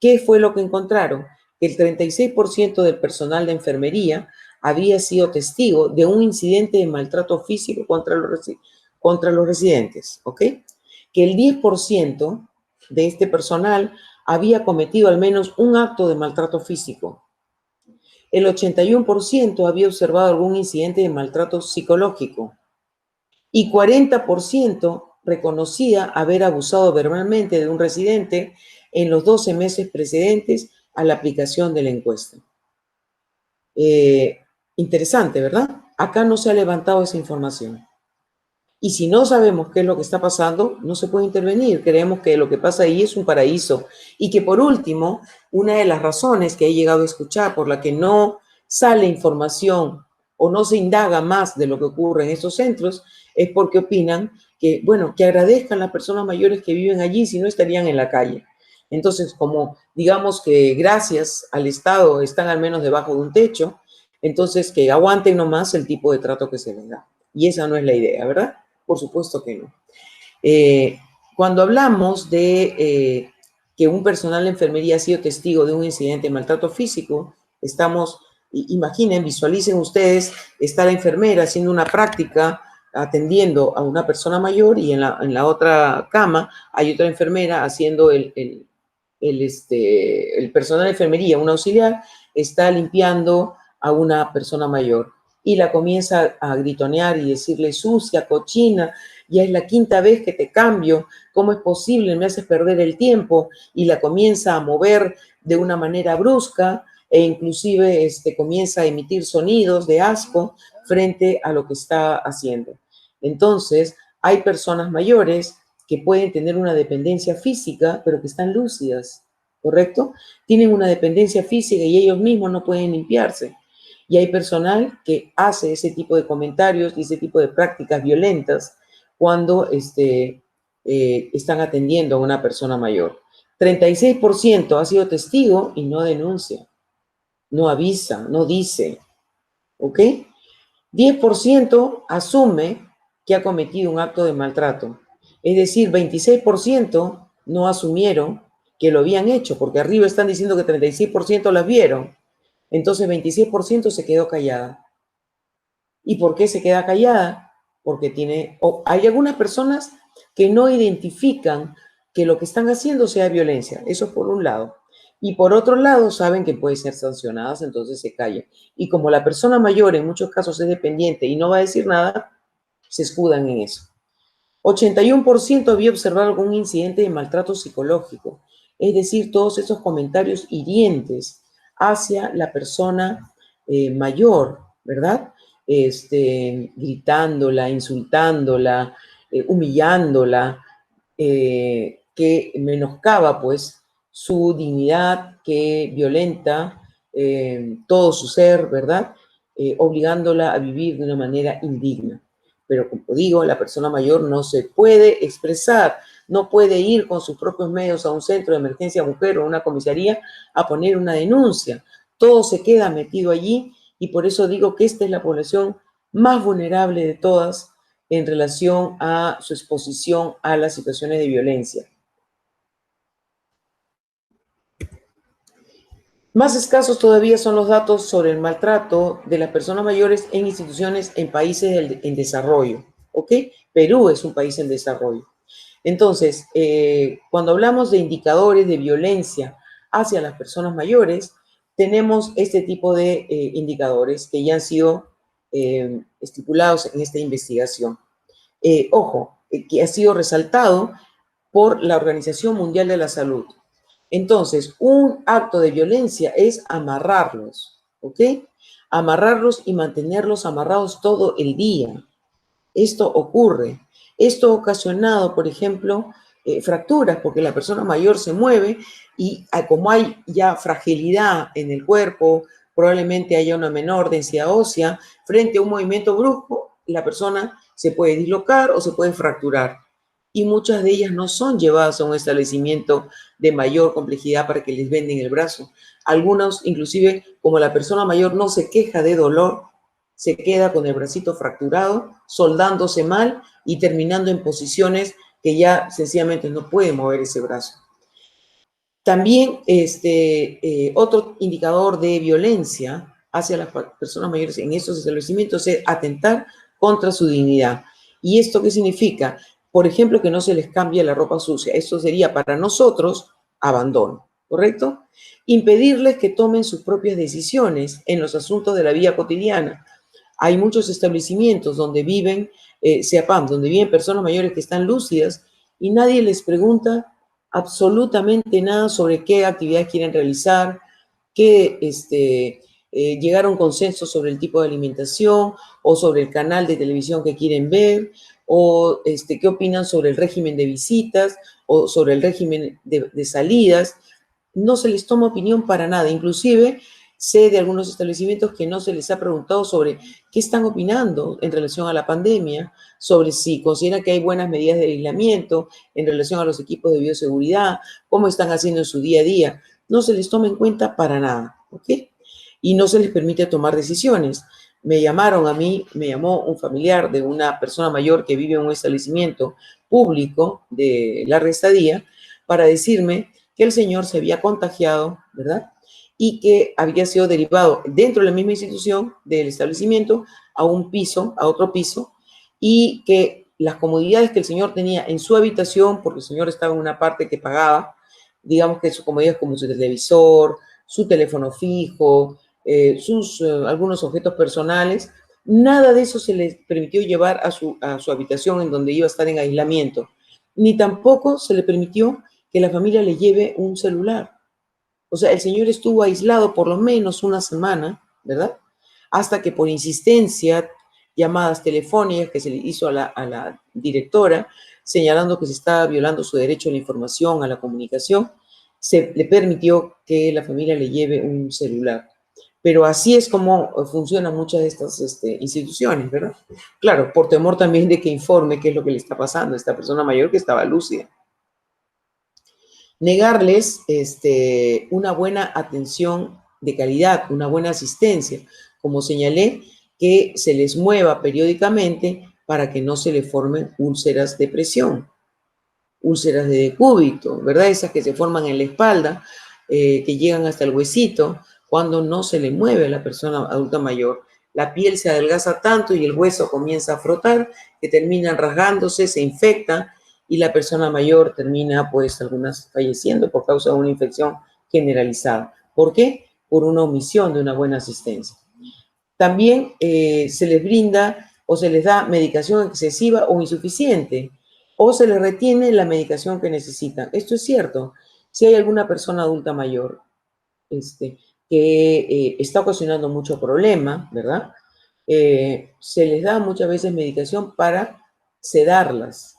¿Qué fue lo que encontraron? Que el 36% del personal de enfermería había sido testigo de un incidente de maltrato físico contra los residentes, ¿ok? Que el 10% de este personal había cometido al menos un acto de maltrato físico. El 81% había observado algún incidente de maltrato psicológico y 40% reconocía haber abusado verbalmente de un residente en los 12 meses precedentes a la aplicación de la encuesta. Interesante, ¿verdad? Acá no se ha levantado esa información. Y si no sabemos qué es lo que está pasando, no se puede intervenir. Creemos que lo que pasa ahí es un paraíso. Y que por último, una de las razones que he llegado a escuchar por la que no sale información o no se indaga más de lo que ocurre en estos centros es porque opinan que, bueno, que agradezcan las personas mayores que viven allí, si no estarían en la calle. Entonces, como digamos que gracias al Estado están al menos debajo de un techo, entonces que aguanten nomás el tipo de trato que se les da. Y esa no es la idea, ¿verdad? Por supuesto que no. Cuando hablamos de que un personal de enfermería ha sido testigo de un incidente de maltrato físico, estamos, imaginen, visualicen ustedes, está la enfermera haciendo una práctica atendiendo a una persona mayor y en la otra cama hay otra enfermera haciendo el personal de enfermería, un auxiliar, está limpiando a una persona mayor y la comienza a gritonear y decirle sucia, cochina, ya es la quinta vez que te cambio, ¿cómo es posible? Me haces perder el tiempo, y la comienza a mover de una manera brusca e inclusive comienza a emitir sonidos de asco frente a lo que está haciendo. Entonces, hay personas mayores que pueden tener una dependencia física, pero que están lúcidas, ¿correcto? Tienen una dependencia física y ellos mismos no pueden limpiarse. Y hay personal que hace ese tipo de comentarios y ese tipo de prácticas violentas cuando están atendiendo a una persona mayor. 36% ha sido testigo y no denuncia, no avisa, no dice, ¿ok? 10% asume que ha cometido un acto de maltrato. Es decir, 26% no asumieron que lo habían hecho, porque arriba están diciendo que 36% las vieron. Entonces 26% se quedó callada. ¿Y por qué se queda callada? Porque hay algunas personas que no identifican que lo que están haciendo sea violencia. Eso por un lado. Y por otro lado, saben que pueden ser sancionadas, entonces se callan. Y como la persona mayor en muchos casos es dependiente y no va a decir nada, se escudan en eso. 81% había observado algún incidente de maltrato psicológico, es decir, todos esos comentarios hirientes hacia la persona mayor, ¿verdad? Gritándola, insultándola, humillándola, que menoscaba pues su dignidad, que violenta todo su ser, ¿verdad? Obligándola a vivir de una manera indigna. Pero como digo, la persona mayor no se puede expresar, no puede ir con sus propios medios a un centro de emergencia mujer o a una comisaría a poner una denuncia. Todo se queda metido allí y por eso digo que esta es la población más vulnerable de todas en relación a su exposición a las situaciones de violencia. Más escasos todavía son los datos sobre el maltrato de las personas mayores en instituciones en países en desarrollo, ¿ok? Perú es un país en desarrollo. Entonces, cuando hablamos de indicadores de violencia hacia las personas mayores, tenemos este tipo de indicadores que ya han sido estipulados en esta investigación. Ojo, que ha sido resaltado por la Organización Mundial de la Salud. Entonces, un acto de violencia es amarrarlos, ¿ok? Amarrarlos y mantenerlos amarrados todo el día. Esto ocurre. Esto ha ocasionado, por ejemplo, fracturas, porque la persona mayor se mueve y como hay ya fragilidad en el cuerpo, probablemente haya una menor densidad ósea, frente a un movimiento brusco, la persona se puede dislocar o se puede fracturar. Y muchas de ellas no son llevadas a un establecimiento de mayor complejidad para que les venden el brazo. Algunos, inclusive, como la persona mayor no se queja de dolor, se queda con el bracito fracturado, soldándose mal y terminando en posiciones que ya sencillamente no puede mover ese brazo. También otro indicador de violencia hacia las personas mayores en estos establecimientos es atentar contra su dignidad. ¿Y esto qué significa? Por ejemplo, que no se les cambie la ropa sucia. Esto sería para nosotros abandono, ¿correcto? Impedirles que tomen sus propias decisiones en los asuntos de la vida cotidiana. Hay muchos establecimientos donde viven CEAPAM, donde viven personas mayores que están lúcidas y nadie les pregunta absolutamente nada sobre qué actividades quieren realizar, llegar a un consenso sobre el tipo de alimentación o sobre el canal de televisión que quieren ver o qué opinan sobre el régimen de visitas o sobre el régimen de salidas. No se les toma opinión para nada. Inclusive sé de algunos establecimientos que no se les ha preguntado sobre qué están opinando en relación a la pandemia, sobre si consideran que hay buenas medidas de aislamiento en relación a los equipos de bioseguridad, cómo están haciendo en su día a día. No se les toma en cuenta para nada, ¿ok? Y no se les permite tomar decisiones. Me llamaron a mí, me llamó un familiar de una persona mayor que vive en un establecimiento público de larga estadía para decirme que el señor se había contagiado, ¿verdad? Y que había sido derivado dentro de la misma institución del establecimiento a un piso, a otro piso, y que las comodidades que el señor tenía en su habitación, porque el señor estaba en una parte que pagaba, digamos que sus comodidades como su televisor, su teléfono fijo, algunos objetos personales, nada de eso se le permitió llevar a su habitación en donde iba a estar en aislamiento, ni tampoco se le permitió que la familia le lleve un celular. O sea, el señor estuvo aislado por lo menos una semana, ¿verdad? Hasta que por insistencia, llamadas telefónicas que se le hizo a la directora, señalando que se estaba violando su derecho a la información, a la comunicación, se le permitió que la familia le lleve un celular. Pero así es como funcionan muchas de estas instituciones, ¿verdad? Claro, por temor también de que informe qué es lo que le está pasando a esta persona mayor que estaba lúcida. Negarles una buena atención de calidad, una buena asistencia, como señalé, que se les mueva periódicamente para que no se le formen úlceras de presión, úlceras de decúbito, ¿verdad? Esas que se forman en la espalda, que llegan hasta el huesito, cuando no se le mueve a la persona adulta mayor. La piel se adelgaza tanto y el hueso comienza a frotar, que terminan rasgándose, se infectan, y la persona mayor termina, pues, algunas falleciendo por causa de una infección generalizada. ¿Por qué? Por una omisión de una buena asistencia. También se les brinda o se les da medicación excesiva o insuficiente, o se les retiene la medicación que necesitan. Esto es cierto. Si hay alguna persona adulta mayor que está ocasionando mucho problema, ¿verdad? Se les da muchas veces medicación para sedarlas,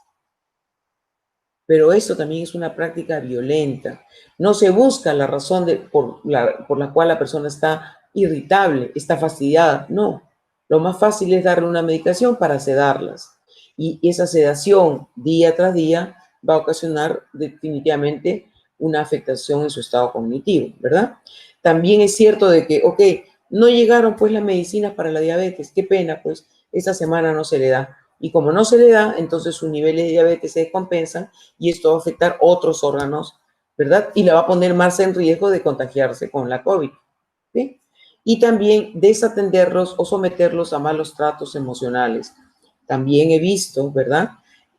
pero eso también es una práctica violenta. No se busca la razón por la cual la persona está irritable, está fastidiada, no. Lo más fácil es darle una medicación para sedarlas. Y esa sedación día tras día va a ocasionar definitivamente una afectación en su estado cognitivo, ¿verdad? También es cierto de que, ok, no llegaron pues las medicinas para la diabetes, qué pena, pues esta semana no se le da. Y como no se le da, entonces sus niveles de diabetes se descompensan y esto va a afectar otros órganos, ¿verdad? Y la va a poner más en riesgo de contagiarse con la COVID, ¿sí? Y también desatenderlos o someterlos a malos tratos emocionales. También he visto, ¿verdad?,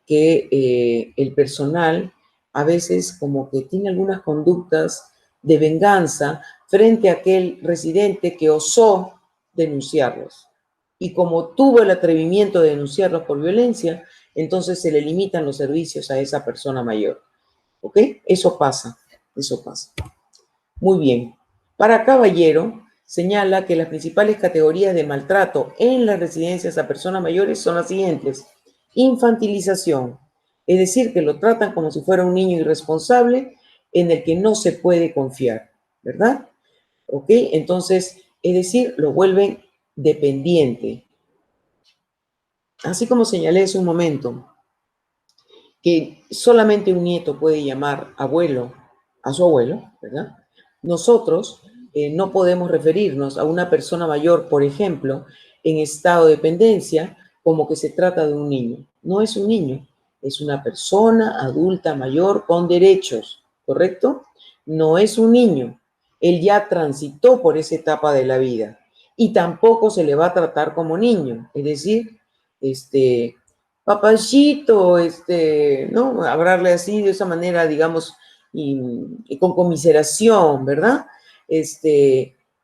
que el personal a veces como que tiene algunas conductas de venganza frente a aquel residente que osó denunciarlos. Y como tuvo el atrevimiento de denunciarlos por violencia, entonces se le limitan los servicios a esa persona mayor. ¿Ok? Eso pasa, eso pasa. Muy bien. Para Caballero, señala que las principales categorías de maltrato en las residencias a personas mayores son las siguientes. Infantilización, es decir, que lo tratan como si fuera un niño irresponsable en el que no se puede confiar, ¿verdad? ¿Ok? Entonces, es decir, lo vuelven dependiente. Así como señalé hace un momento, que solamente un nieto puede llamar abuelo a su abuelo, ¿verdad? Nosotros no podemos referirnos a una persona mayor, por ejemplo, en estado de dependencia, como que se trata de un niño. No es un niño, es una persona adulta mayor con derechos, ¿correcto? No es un niño. Él ya transitó por esa etapa de la vida y tampoco se le va a tratar como niño. Es decir, papachito, ¿no? Hablarle así de esa manera, digamos, y con conmiseración, ¿verdad?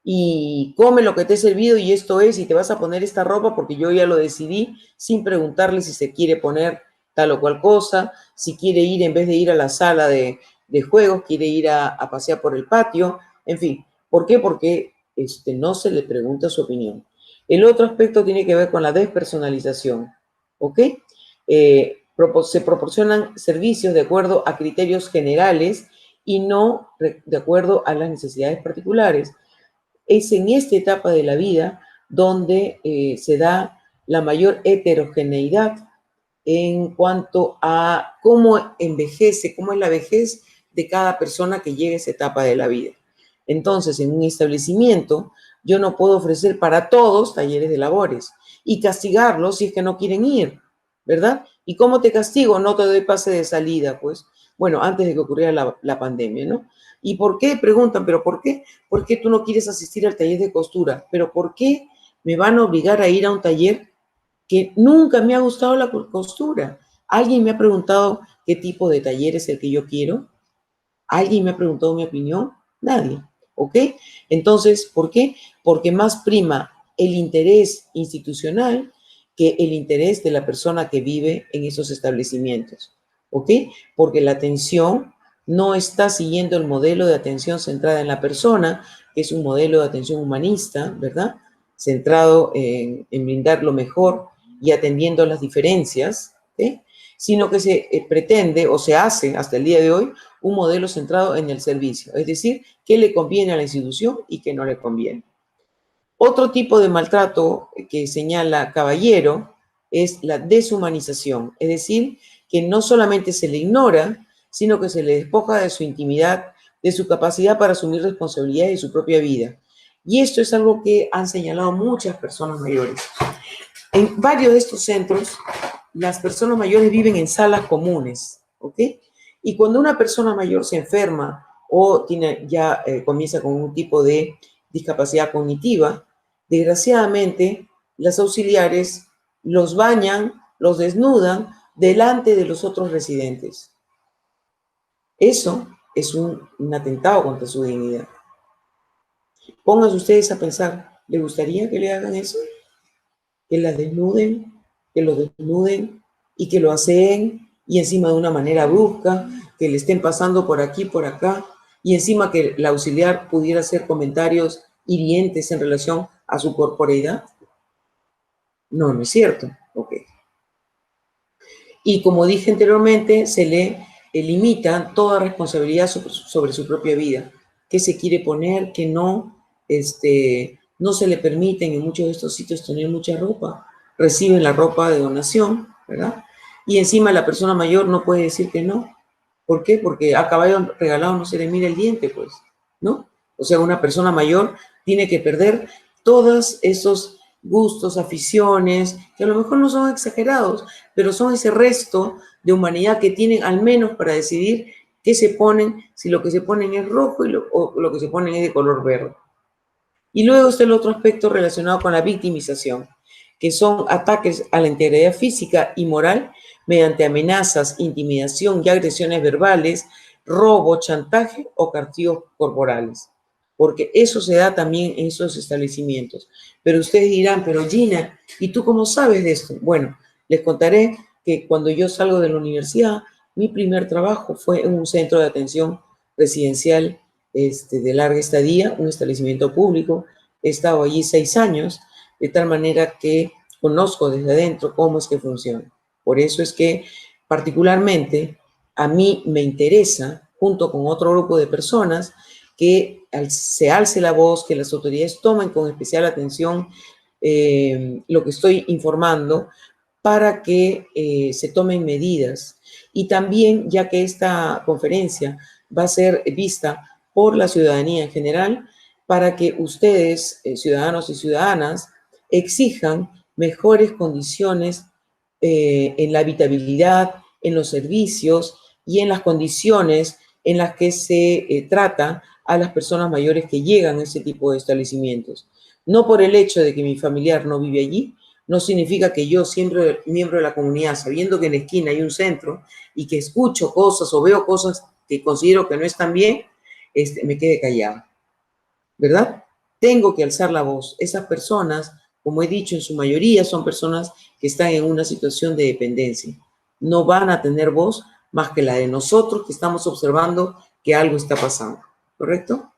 Y come lo que te he servido y esto es, y te vas a poner esta ropa porque yo ya lo decidí, sin preguntarle si se quiere poner tal o cual cosa, si quiere ir, en vez de ir a la sala de juegos, quiere ir a pasear por el patio, en fin. ¿Por qué? Porque no se le pregunta su opinión. El otro aspecto tiene que ver con la despersonalización, ¿ok? se proporcionan servicios de acuerdo a criterios generales y no de acuerdo a las necesidades particulares. Es en esta etapa de la vida donde se da la mayor heterogeneidad en cuanto a cómo envejece, cómo es la vejez de cada persona que llega a esa etapa de la vida. Entonces, en un establecimiento, yo no puedo ofrecer para todos talleres de labores y castigarlos si es que no quieren ir, ¿verdad? ¿Y cómo te castigo? No te doy pase de salida, pues. Bueno, antes de que ocurriera la pandemia, ¿no? ¿Y por qué? Preguntan, ¿pero por qué? ¿Por qué tú no quieres asistir al taller de costura? ¿Pero por qué me van a obligar a ir a un taller que nunca me ha gustado la costura? ¿Alguien me ha preguntado qué tipo de taller es el que yo quiero? ¿Alguien me ha preguntado mi opinión? Nadie, ¿ok? Entonces, ¿por qué? Porque más prima el interés institucional que el interés de la persona que vive en esos establecimientos, ¿ok? Porque la atención no está siguiendo el modelo de atención centrada en la persona, que es un modelo de atención humanista, ¿verdad? Centrado en brindar lo mejor y atendiendo las diferencias, ¿ok? Sino que se pretende o se hace hasta el día de hoy un modelo centrado en el servicio, es decir, qué le conviene a la institución y qué no le conviene. Otro tipo de maltrato que señala Caballero es la deshumanización, es decir, que no solamente se le ignora, sino que se le despoja de su intimidad, de su capacidad para asumir responsabilidades de su propia vida. Y esto es algo que han señalado muchas personas mayores. En varios de estos centros, las personas mayores viven en salas comunes, ¿ok? Y cuando una persona mayor se enferma o comienza con un tipo de discapacidad cognitiva, desgraciadamente las auxiliares los bañan, los desnudan delante de los otros residentes. Eso es un atentado contra su dignidad. Pónganse ustedes a pensar, ¿le gustaría que le hagan eso? Que las desnuden, que lo desnuden y que lo aseen y encima de una manera brusca, que le estén pasando por aquí, por acá, y encima que la auxiliar pudiera hacer comentarios hirientes en relación a su corporeidad. No, no es cierto. Ok. Y como dije anteriormente, se le limita toda responsabilidad sobre su propia vida. ¿Qué se quiere poner? ¿Qué no? No se le permiten en muchos de estos sitios tener mucha ropa. Reciben la ropa de donación, ¿verdad? Y encima la persona mayor no puede decir que no. ¿Por qué? Porque a caballo regalado no se le mira el diente, pues, ¿no? O sea, una persona mayor tiene que perder todos esos gustos, aficiones, que a lo mejor no son exagerados, pero son ese resto de humanidad que tienen al menos para decidir qué se ponen, si lo que se ponen es rojo o lo que se ponen es de color verde. Y luego está el otro aspecto relacionado con la victimización, que son ataques a la integridad física y moral mediante amenazas, intimidación y agresiones verbales, robo, chantaje o castigos corporales. Porque eso se da también en esos establecimientos. Pero ustedes dirán, pero Gina, ¿y tú cómo sabes de esto? Bueno, les contaré que cuando yo salgo de la universidad, mi primer trabajo fue en un centro de atención residencial de larga estadía, un establecimiento público. He estado allí 6 años, de tal manera que conozco desde adentro cómo es que funciona. Por eso es que particularmente a mí me interesa, junto con otro grupo de personas, que se alce la voz, que las autoridades tomen con especial atención lo que estoy informando para que se tomen medidas. Y también, ya que esta conferencia va a ser vista por la ciudadanía en general, para que ustedes, ciudadanos y ciudadanas, exijan mejores condiciones en la habitabilidad, en los servicios y en las condiciones en las que se trata a las personas mayores que llegan a ese tipo de establecimientos. No por el hecho de que mi familiar no vive allí, no significa que yo, siempre miembro de la comunidad, sabiendo que en la esquina hay un centro y que escucho cosas o veo cosas que considero que no están bien, me quede callado, ¿verdad? Tengo que alzar la voz. Esas personas, como he dicho, en su mayoría son personas que están en una situación de dependencia. No van a tener voz más que la de nosotros que estamos observando que algo está pasando, ¿correcto?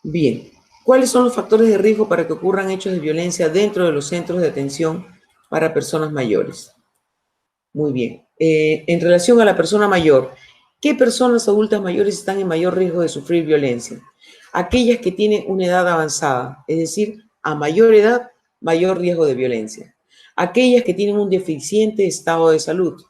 Bien. ¿Cuáles son los factores de riesgo para que ocurran hechos de violencia dentro de los centros de atención para personas mayores? Muy bien. En relación a la persona mayor, ¿qué personas adultas mayores están en mayor riesgo de sufrir violencia? Aquellas que tienen una edad avanzada, es decir, a mayor edad, mayor riesgo de violencia. Aquellas que tienen un deficiente estado de salud.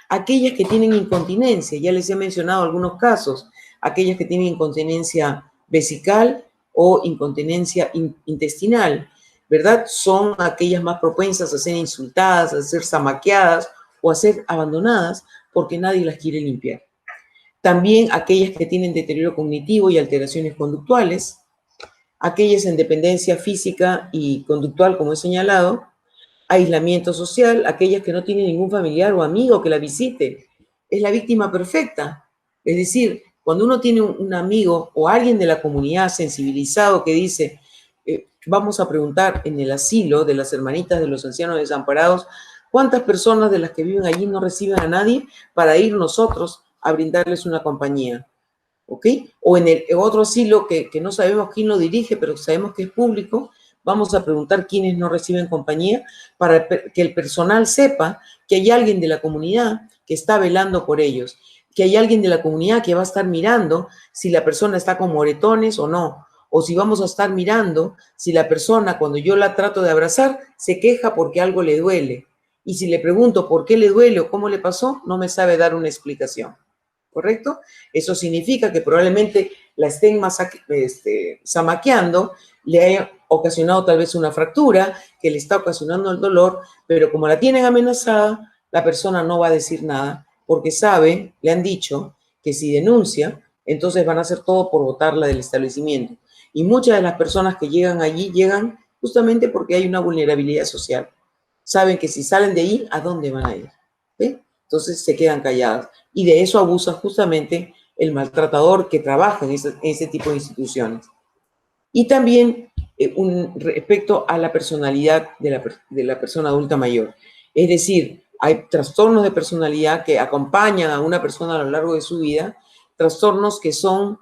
Aquellas que tienen incontinencia, ya les he mencionado algunos casos, aquellas que tienen incontinencia vesical o incontinencia intestinal, ¿verdad? Son aquellas más propensas a ser insultadas, a ser zamaqueadas o a ser abandonadas porque nadie las quiere limpiar. También aquellas que tienen deterioro cognitivo y alteraciones conductuales, aquellas en dependencia física y conductual, como he señalado, aislamiento social, aquellas que no tienen ningún familiar o amigo que la visite. Es la víctima perfecta. Es decir, cuando uno tiene un amigo o alguien de la comunidad sensibilizado que dice, vamos a preguntar en el asilo de las hermanitas de los ancianos desamparados, ¿cuántas personas de las que viven allí no reciben a nadie para ir nosotros a brindarles una compañía? ¿Ok? O en el otro asilo que no sabemos quién lo dirige, pero sabemos que es público, vamos a preguntar quiénes no reciben compañía para que el personal sepa que hay alguien de la comunidad que está velando por ellos, que hay alguien de la comunidad que va a estar mirando si la persona está con moretones o no, o si vamos a estar mirando si la persona, cuando yo la trato de abrazar, se queja porque algo le duele. Y si le pregunto por qué le duele o cómo le pasó, no me sabe dar una explicación. ¿Correcto? Eso significa que probablemente la estén zamaqueando, le haya ocasionado tal vez una fractura, que le está ocasionando el dolor, pero como la tienen amenazada, la persona no va a decir nada, porque sabe, le han dicho, que si denuncia, entonces van a hacer todo por botarla del establecimiento. Y muchas de las personas que llegan allí, llegan justamente porque hay una vulnerabilidad social. Saben que si salen de ahí, ¿a dónde van a ir? ¿Sí? Entonces se quedan calladas. Y de eso abusa justamente el maltratador que trabaja en ese tipo de instituciones. Y también respecto a la personalidad de la persona adulta mayor. Es decir, hay trastornos de personalidad que acompañan a una persona a lo largo de su vida, trastornos que son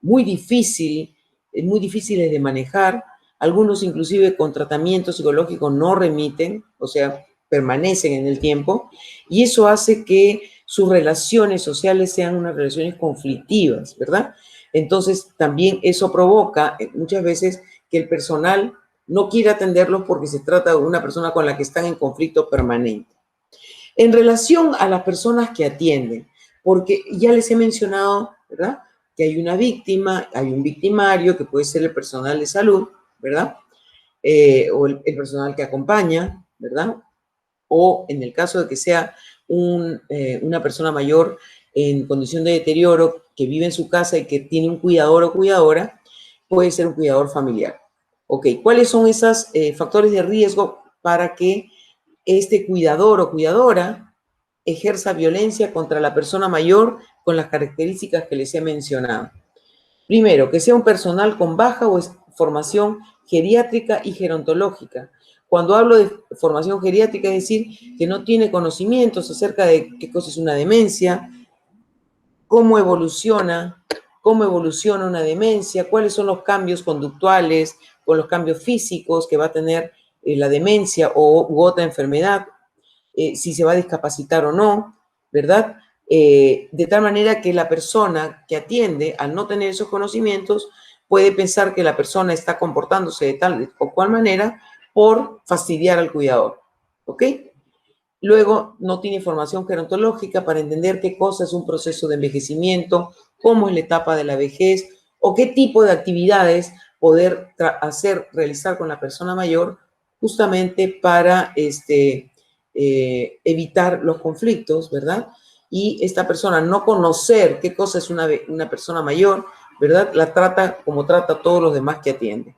muy difíciles de manejar, algunos inclusive con tratamiento psicológico no remiten, o sea, permanecen en el tiempo, y eso hace que sus relaciones sociales sean unas relaciones conflictivas, ¿verdad? Entonces, también eso provoca muchas veces que el personal no quiera atenderlos porque se trata de una persona con la que están en conflicto permanente. En relación a las personas que atienden, porque ya les he mencionado, ¿verdad? Que hay una víctima, hay un victimario, que puede ser el personal de salud, ¿verdad? O el personal que acompaña, ¿verdad? O en el caso de que sea una persona mayor en condición de deterioro que vive en su casa y que tiene un cuidador o cuidadora, puede ser un cuidador familiar. Ok, ¿cuáles son esos factores de riesgo para que este cuidador o cuidadora ejerza violencia contra la persona mayor con las características que les he mencionado? Primero, que sea un personal con baja formación geriátrica y gerontológica. Cuando hablo de formación geriátrica, es decir, que no tiene conocimientos acerca de qué cosa es una demencia, cómo evoluciona una demencia, cuáles son los cambios conductuales o los cambios físicos que va a tener la demencia u otra enfermedad, si se va a discapacitar o no, ¿verdad? De tal manera que la persona que atiende, al no tener esos conocimientos, puede pensar que la persona está comportándose de tal o cual manera por fastidiar al cuidador, ¿ok? Luego, no tiene formación gerontológica para entender qué cosa es un proceso de envejecimiento, cómo es la etapa de la vejez o qué tipo de actividades poder realizar con la persona mayor justamente para evitar los conflictos, ¿verdad? Y esta persona no conocer qué cosa es una persona mayor, ¿verdad? La trata como trata a todos los demás que atiende.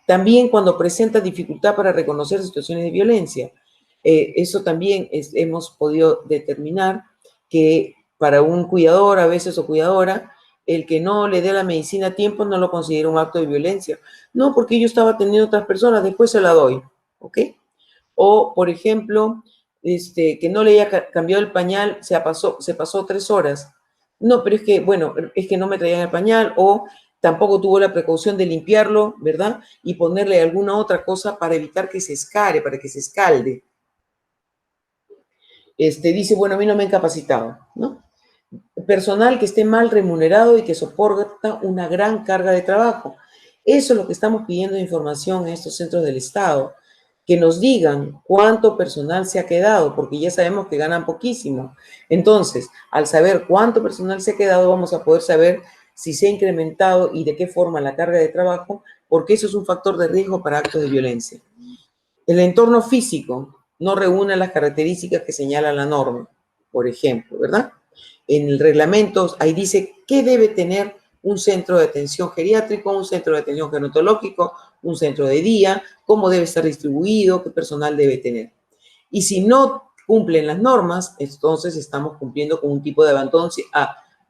También cuando presenta dificultad para reconocer situaciones de violencia. Eso también hemos podido determinar que para un cuidador a veces o cuidadora, el que no le dé la medicina a tiempo no lo considera un acto de violencia. No, porque yo estaba atendiendo a otras personas, después se la doy, ¿ok? O, por ejemplo, que no le haya cambiado el pañal, se pasó 3 horas. No, pero es que, bueno, es que no me traían el pañal, o tampoco tuvo la precaución de limpiarlo, ¿verdad? Y ponerle alguna otra cosa para evitar que se escare, para que se escalde. Dice, bueno, a mí no me han capacitado, ¿no? Personal que esté mal remunerado y que soporta una gran carga de trabajo. Eso es lo que estamos pidiendo de información en estos centros del Estado, que nos digan cuánto personal se ha quedado, porque ya sabemos que ganan poquísimo. Entonces, al saber cuánto personal se ha quedado, vamos a poder saber si se ha incrementado y de qué forma la carga de trabajo, porque eso es un factor de riesgo para actos de violencia. El entorno físico no reúne las características que señala la norma, por ejemplo, ¿verdad? En el reglamento ahí dice qué debe tener un centro de atención geriátrico, un centro de atención gerontológico, un centro de día, cómo debe estar distribuido, qué personal debe tener. Y si no cumplen las normas, entonces estamos cumpliendo con un tipo de abandono,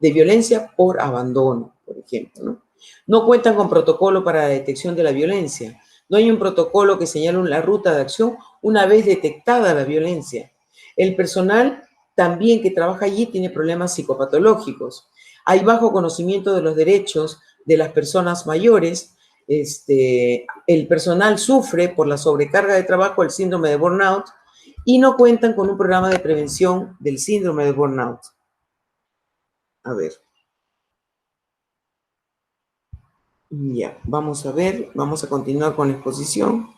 de violencia por abandono, por ejemplo, ¿no? No cuentan con protocolo para la detección de la violencia. No hay un protocolo que señale la ruta de acción una vez detectada la violencia. El personal también que trabaja allí tiene problemas psicopatológicos. Hay bajo conocimiento de los derechos de las personas mayores. El personal sufre por la sobrecarga de trabajo, el síndrome de burnout, y no cuentan con un programa de prevención del síndrome de burnout. A ver. Ya, vamos a ver, vamos a continuar con la exposición.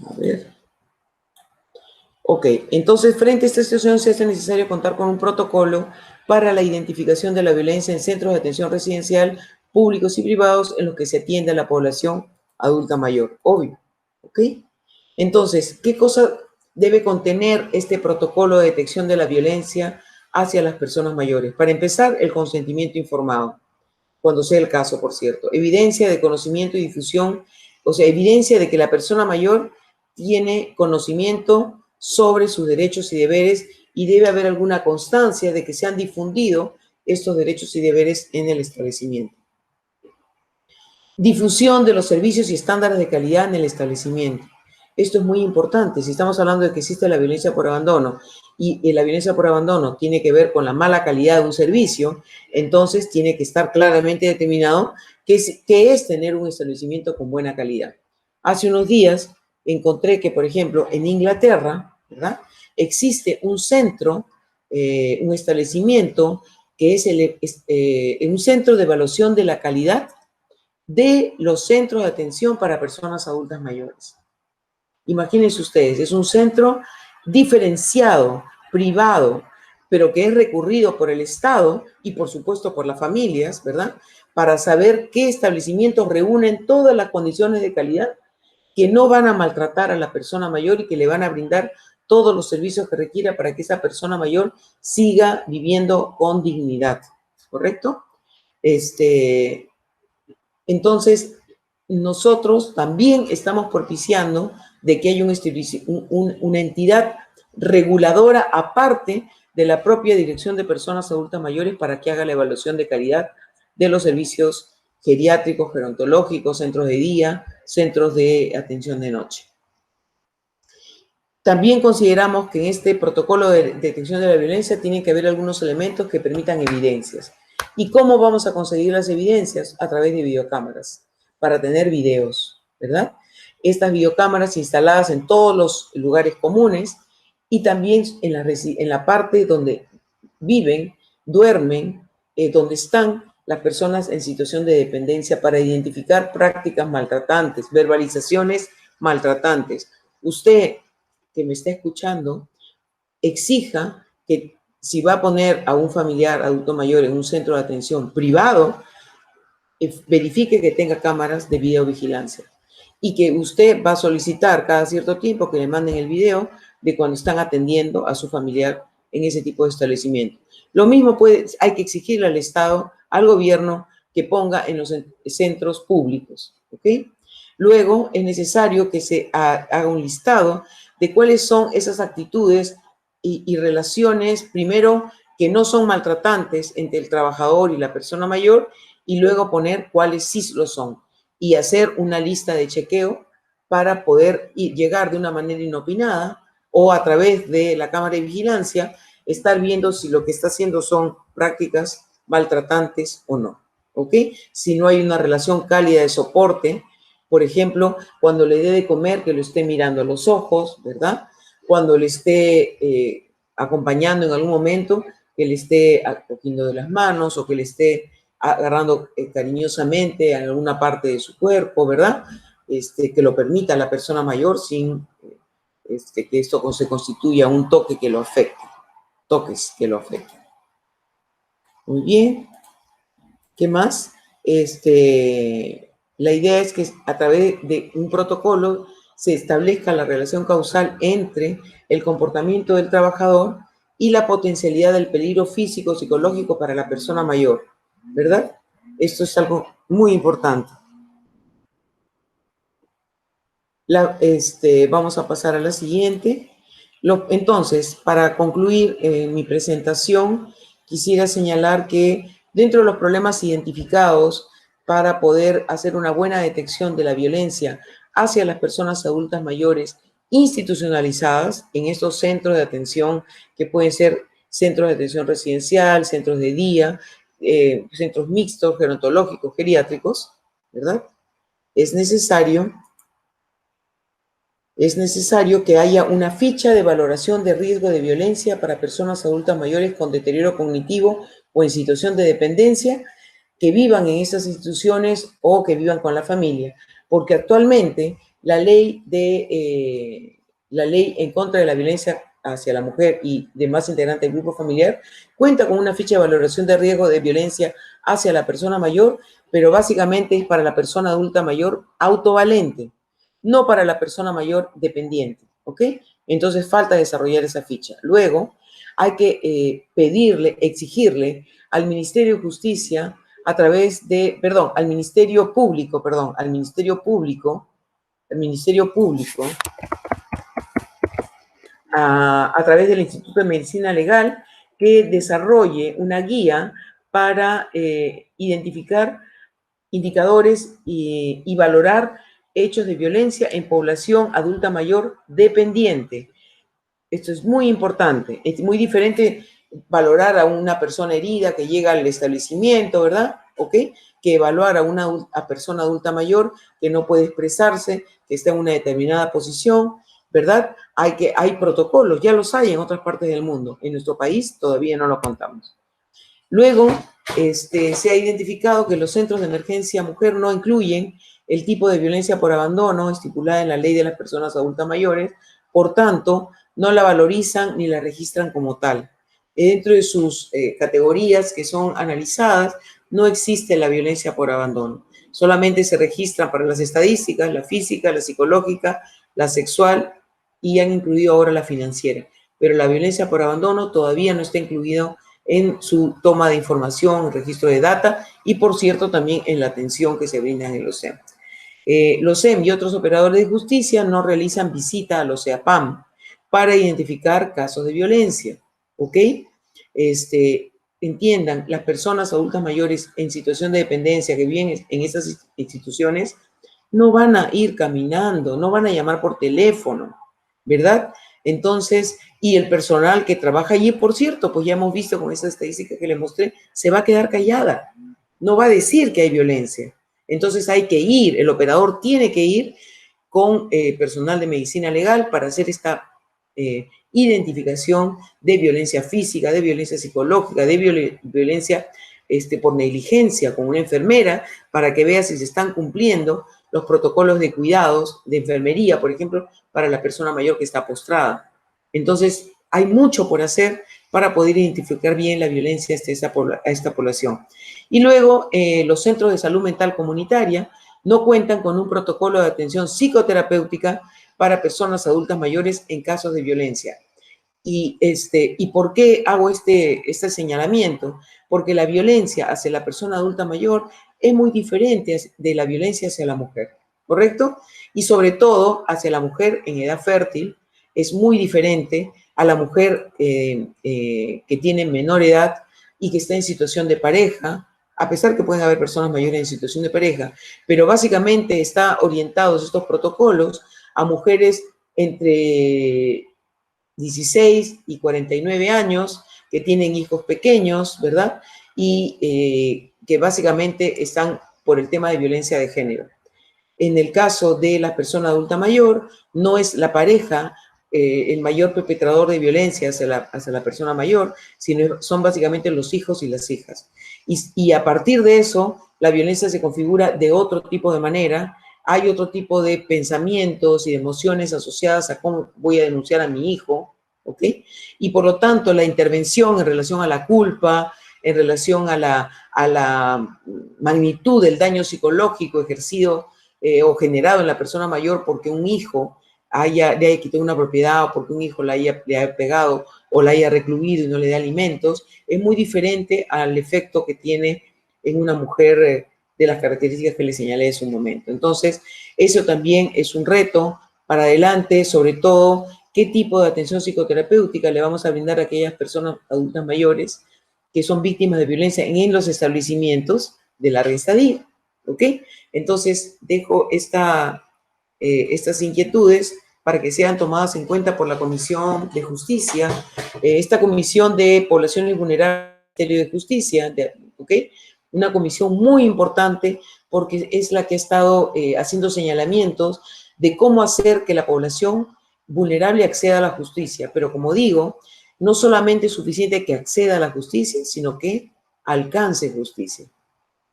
A ver. Ok, entonces frente a esta situación se hace necesario contar con un protocolo para la identificación de la violencia en centros de atención residencial públicos y privados en los que se atiende a la población adulta mayor, obvio, ¿ok? Entonces, ¿qué cosa debe contener este protocolo de detección de la violencia hacia las personas mayores? Para empezar, el consentimiento informado, cuando sea el caso, por cierto. Evidencia de conocimiento y difusión, o sea, evidencia de que la persona mayor tiene conocimiento sobre sus derechos y deberes y debe haber alguna constancia de que se han difundido estos derechos y deberes en el establecimiento. Difusión de los servicios y estándares de calidad en el establecimiento. Esto es muy importante. Si estamos hablando de que existe la violencia por abandono y la violencia por abandono tiene que ver con la mala calidad de un servicio, entonces tiene que estar claramente determinado qué es tener un establecimiento con buena calidad. Hace unos días encontré que, por ejemplo, en Inglaterra, ¿verdad?, existe un centro, un establecimiento que es un centro de evaluación de la calidad de los centros de atención para personas adultas mayores. Imagínense ustedes, es un centro diferenciado, privado, pero que es recurrido por el Estado y por supuesto por las familias, ¿verdad?, para saber qué establecimientos reúnen todas las condiciones de calidad que no van a maltratar a la persona mayor y que le van a brindar todos los servicios que requiera para que esa persona mayor siga viviendo con dignidad, ¿correcto? Entonces, nosotros también estamos propiciando de que haya una entidad reguladora aparte de la propia Dirección de Personas Adultas Mayores para que haga la evaluación de calidad de los servicios geriátricos, gerontológicos, centros de día, centros de atención de noche. También consideramos que en este protocolo de detección de la violencia tienen que haber algunos elementos que permitan evidencias. ¿Y cómo vamos a conseguir las evidencias? A través de videocámaras, para tener videos, ¿verdad? Estas videocámaras instaladas en todos los lugares comunes y también en la parte donde viven, duermen, donde están las personas en situación de dependencia para identificar prácticas maltratantes, verbalizaciones maltratantes. Usted que me está escuchando, exija que si va a poner a un familiar adulto mayor en un centro de atención privado, verifique que tenga cámaras de videovigilancia y que usted va a solicitar cada cierto tiempo que le manden el video de cuando están atendiendo a su familiar en ese tipo de establecimiento. Lo mismo hay que exigirle al Estado, al gobierno, que ponga en los centros públicos, ¿ok? Luego es necesario que se haga un listado de cuáles son esas actitudes y relaciones, primero, que no son maltratantes entre el trabajador y la persona mayor, y luego poner cuáles sí lo son, y hacer una lista de chequeo para poder llegar de una manera inopinada o a través de la cámara de vigilancia estar viendo si lo que está haciendo son prácticas maltratantes o no, ¿ok? Si no hay una relación cálida de soporte, por ejemplo, cuando le dé de comer, que lo esté mirando a los ojos, ¿verdad? Cuando le esté acompañando en algún momento, que le esté cogiendo de las manos o que le esté agarrando cariñosamente en alguna parte de su cuerpo, ¿verdad? Que lo permita a la persona mayor sin que esto se constituya un toque que lo afecte, toques que lo afecten. Muy bien. ¿Qué más? La idea es que a través de un protocolo se establezca la relación causal entre el comportamiento del trabajador y la potencialidad del peligro físico, psicológico para la persona mayor, ¿verdad? Esto es algo muy importante. Vamos a pasar a la siguiente. Entonces, para concluir mi presentación, quisiera señalar que dentro de los problemas identificados para poder hacer una buena detección de la violencia hacia las personas adultas mayores institucionalizadas en estos centros de atención, que pueden ser centros de atención residencial, centros de día, centros mixtos, gerontológicos, geriátricos, ¿verdad? Es necesario que haya una ficha de valoración de riesgo de violencia para personas adultas mayores con deterioro cognitivo o en situación de dependencia que vivan en esas instituciones o que vivan con la familia, porque actualmente la ley en contra de la violencia hacia la mujer y demás integrantes del grupo familiar cuenta con una ficha de valoración de riesgo de violencia hacia la persona mayor, pero básicamente es para la persona adulta mayor autovalente, no para la persona mayor dependiente, ¿ok? Entonces falta desarrollar esa ficha. Luego hay que exigirle al Ministerio de Justicia al Ministerio Público, a través del Instituto de Medicina Legal, que desarrolle una guía para identificar indicadores y valorar hechos de violencia en población adulta mayor dependiente. Esto es muy importante. Es muy diferente valorar a una persona herida que llega al establecimiento, ¿verdad? ¿Ok? Que evaluar a una persona adulta mayor que no puede expresarse, que está en una determinada posición, ¿verdad? Hay protocolos, ya los hay en otras partes del mundo. En nuestro país todavía no lo contamos. Luego, se ha identificado que los centros de emergencia mujer no incluyen el tipo de violencia por abandono estipulada en la ley de las personas adultas mayores, por tanto, no la valorizan ni la registran como tal. Dentro de sus categorías que son analizadas, no existe la violencia por abandono. Solamente se registran para las estadísticas, la física, la psicológica, la sexual y han incluido ahora la financiera. Pero la violencia por abandono todavía no está incluido en su toma de información, registro de data y, por cierto, también en la atención que se brinda en los SEM. Los SEM y otros operadores de justicia no realizan visita a los CEAPAM para identificar casos de violencia, ¿ok? Entiendan, las personas adultas mayores en situación de dependencia que viven en estas instituciones no van a ir caminando, no van a llamar por teléfono, ¿verdad? Entonces, y el personal que trabaja allí, por cierto, pues ya hemos visto con esa estadística que les mostré, se va a quedar callada, no va a decir que hay violencia. Entonces hay que ir, el operador tiene que ir con personal de medicina legal para hacer esta identificación de violencia física, de violencia psicológica, de violencia por negligencia con una enfermera, para que vea si se están cumpliendo los protocolos de cuidados de enfermería, por ejemplo, para la persona mayor que está postrada. Entonces, hay mucho por hacer para poder identificar bien la violencia a esta población. Y luego, los centros de salud mental comunitaria no cuentan con un protocolo de atención psicoterapéutica para personas adultas mayores en casos de violencia. ¿Y por qué hago este señalamiento? Porque la violencia hacia la persona adulta mayor es muy diferente de la violencia hacia la mujer, ¿correcto? Y sobre todo hacia la mujer en edad fértil es muy diferente a la mujer que tiene menor edad y que está en situación de pareja, a pesar que pueden haber personas mayores en situación de pareja, pero básicamente está orientados estos protocolos a mujeres entre 16 y 49 años, que tienen hijos pequeños, ¿verdad? Y que básicamente están por el tema de violencia de género. En el caso de la persona adulta mayor, no es la pareja el mayor perpetrador de violencia hacia la persona mayor, sino son básicamente los hijos y las hijas. Y a partir de eso, la violencia se configura de otro tipo de manera. Hay otro tipo de pensamientos y de emociones asociadas a cómo voy a denunciar a mi hijo, ¿ok? Y por lo tanto, la intervención en relación a la culpa, en relación a la magnitud del daño psicológico ejercido o generado en la persona mayor porque un hijo le haya quitado una propiedad o porque un hijo le haya pegado o la haya recluido y no le dé alimentos, es muy diferente al efecto que tiene en una mujer de las características que le señalé en su momento. Entonces, eso también es un reto para adelante, sobre todo, qué tipo de atención psicoterapéutica le vamos a brindar a aquellas personas adultas mayores que son víctimas de violencia en los establecimientos de larga estadía, ¿ok? Entonces, dejo estas inquietudes para que sean tomadas en cuenta por la Comisión de Justicia, esta Comisión de Poblaciones Vulnerables de Justicia, ¿ok? Una comisión muy importante porque es la que ha estado haciendo señalamientos de cómo hacer que la población vulnerable acceda a la justicia. Pero como digo, no solamente es suficiente que acceda a la justicia, sino que alcance justicia.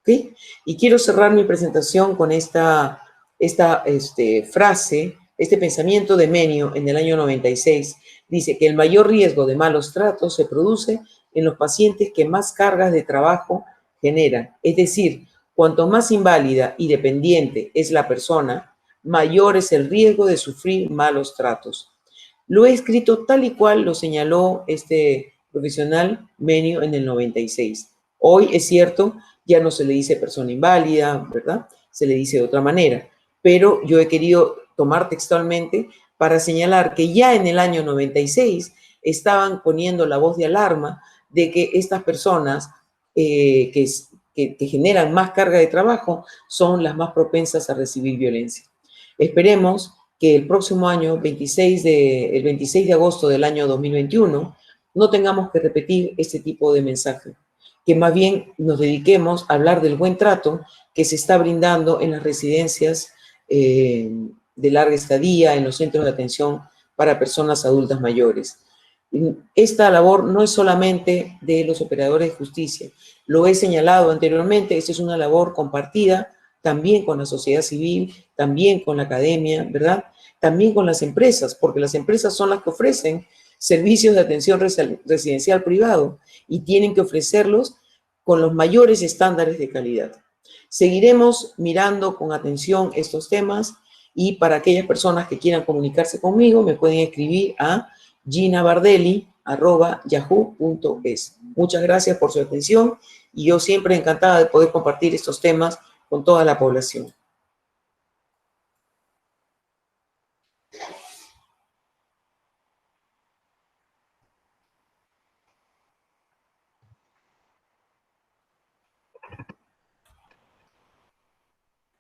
¿Okay? Y quiero cerrar mi presentación con esta frase, este pensamiento de Menio en el año 96. Dice que el mayor riesgo de malos tratos se produce en los pacientes que más cargas de trabajo generan. Es decir, cuanto más inválida y dependiente es la persona, mayor es el riesgo de sufrir malos tratos. Lo he escrito tal y cual lo señaló este profesional Menio en el 96. Hoy es cierto, ya no se le dice persona inválida, ¿verdad? Se le dice de otra manera. Pero yo he querido tomar textualmente para señalar que ya en el año 96 estaban poniendo la voz de alarma de que estas personas que generan más carga de trabajo son las más propensas a recibir violencia. Esperemos que el próximo año, el 26 de agosto del año 2021, no tengamos que repetir este tipo de mensaje, que más bien nos dediquemos a hablar del buen trato que se está brindando en las residencias de larga estadía, en los centros de atención para personas adultas mayores. Esta labor no es solamente de los operadores de justicia, lo he señalado anteriormente, esta es una labor compartida también con la sociedad civil, también con la academia, ¿verdad? También con las empresas, porque las empresas son las que ofrecen servicios de atención residencial privado y tienen que ofrecerlos con los mayores estándares de calidad. Seguiremos mirando con atención estos temas y para aquellas personas que quieran comunicarse conmigo me pueden escribir a ginabardelli@yahoo.es. Muchas gracias por su atención y yo siempre encantada de poder compartir estos temas con toda la población.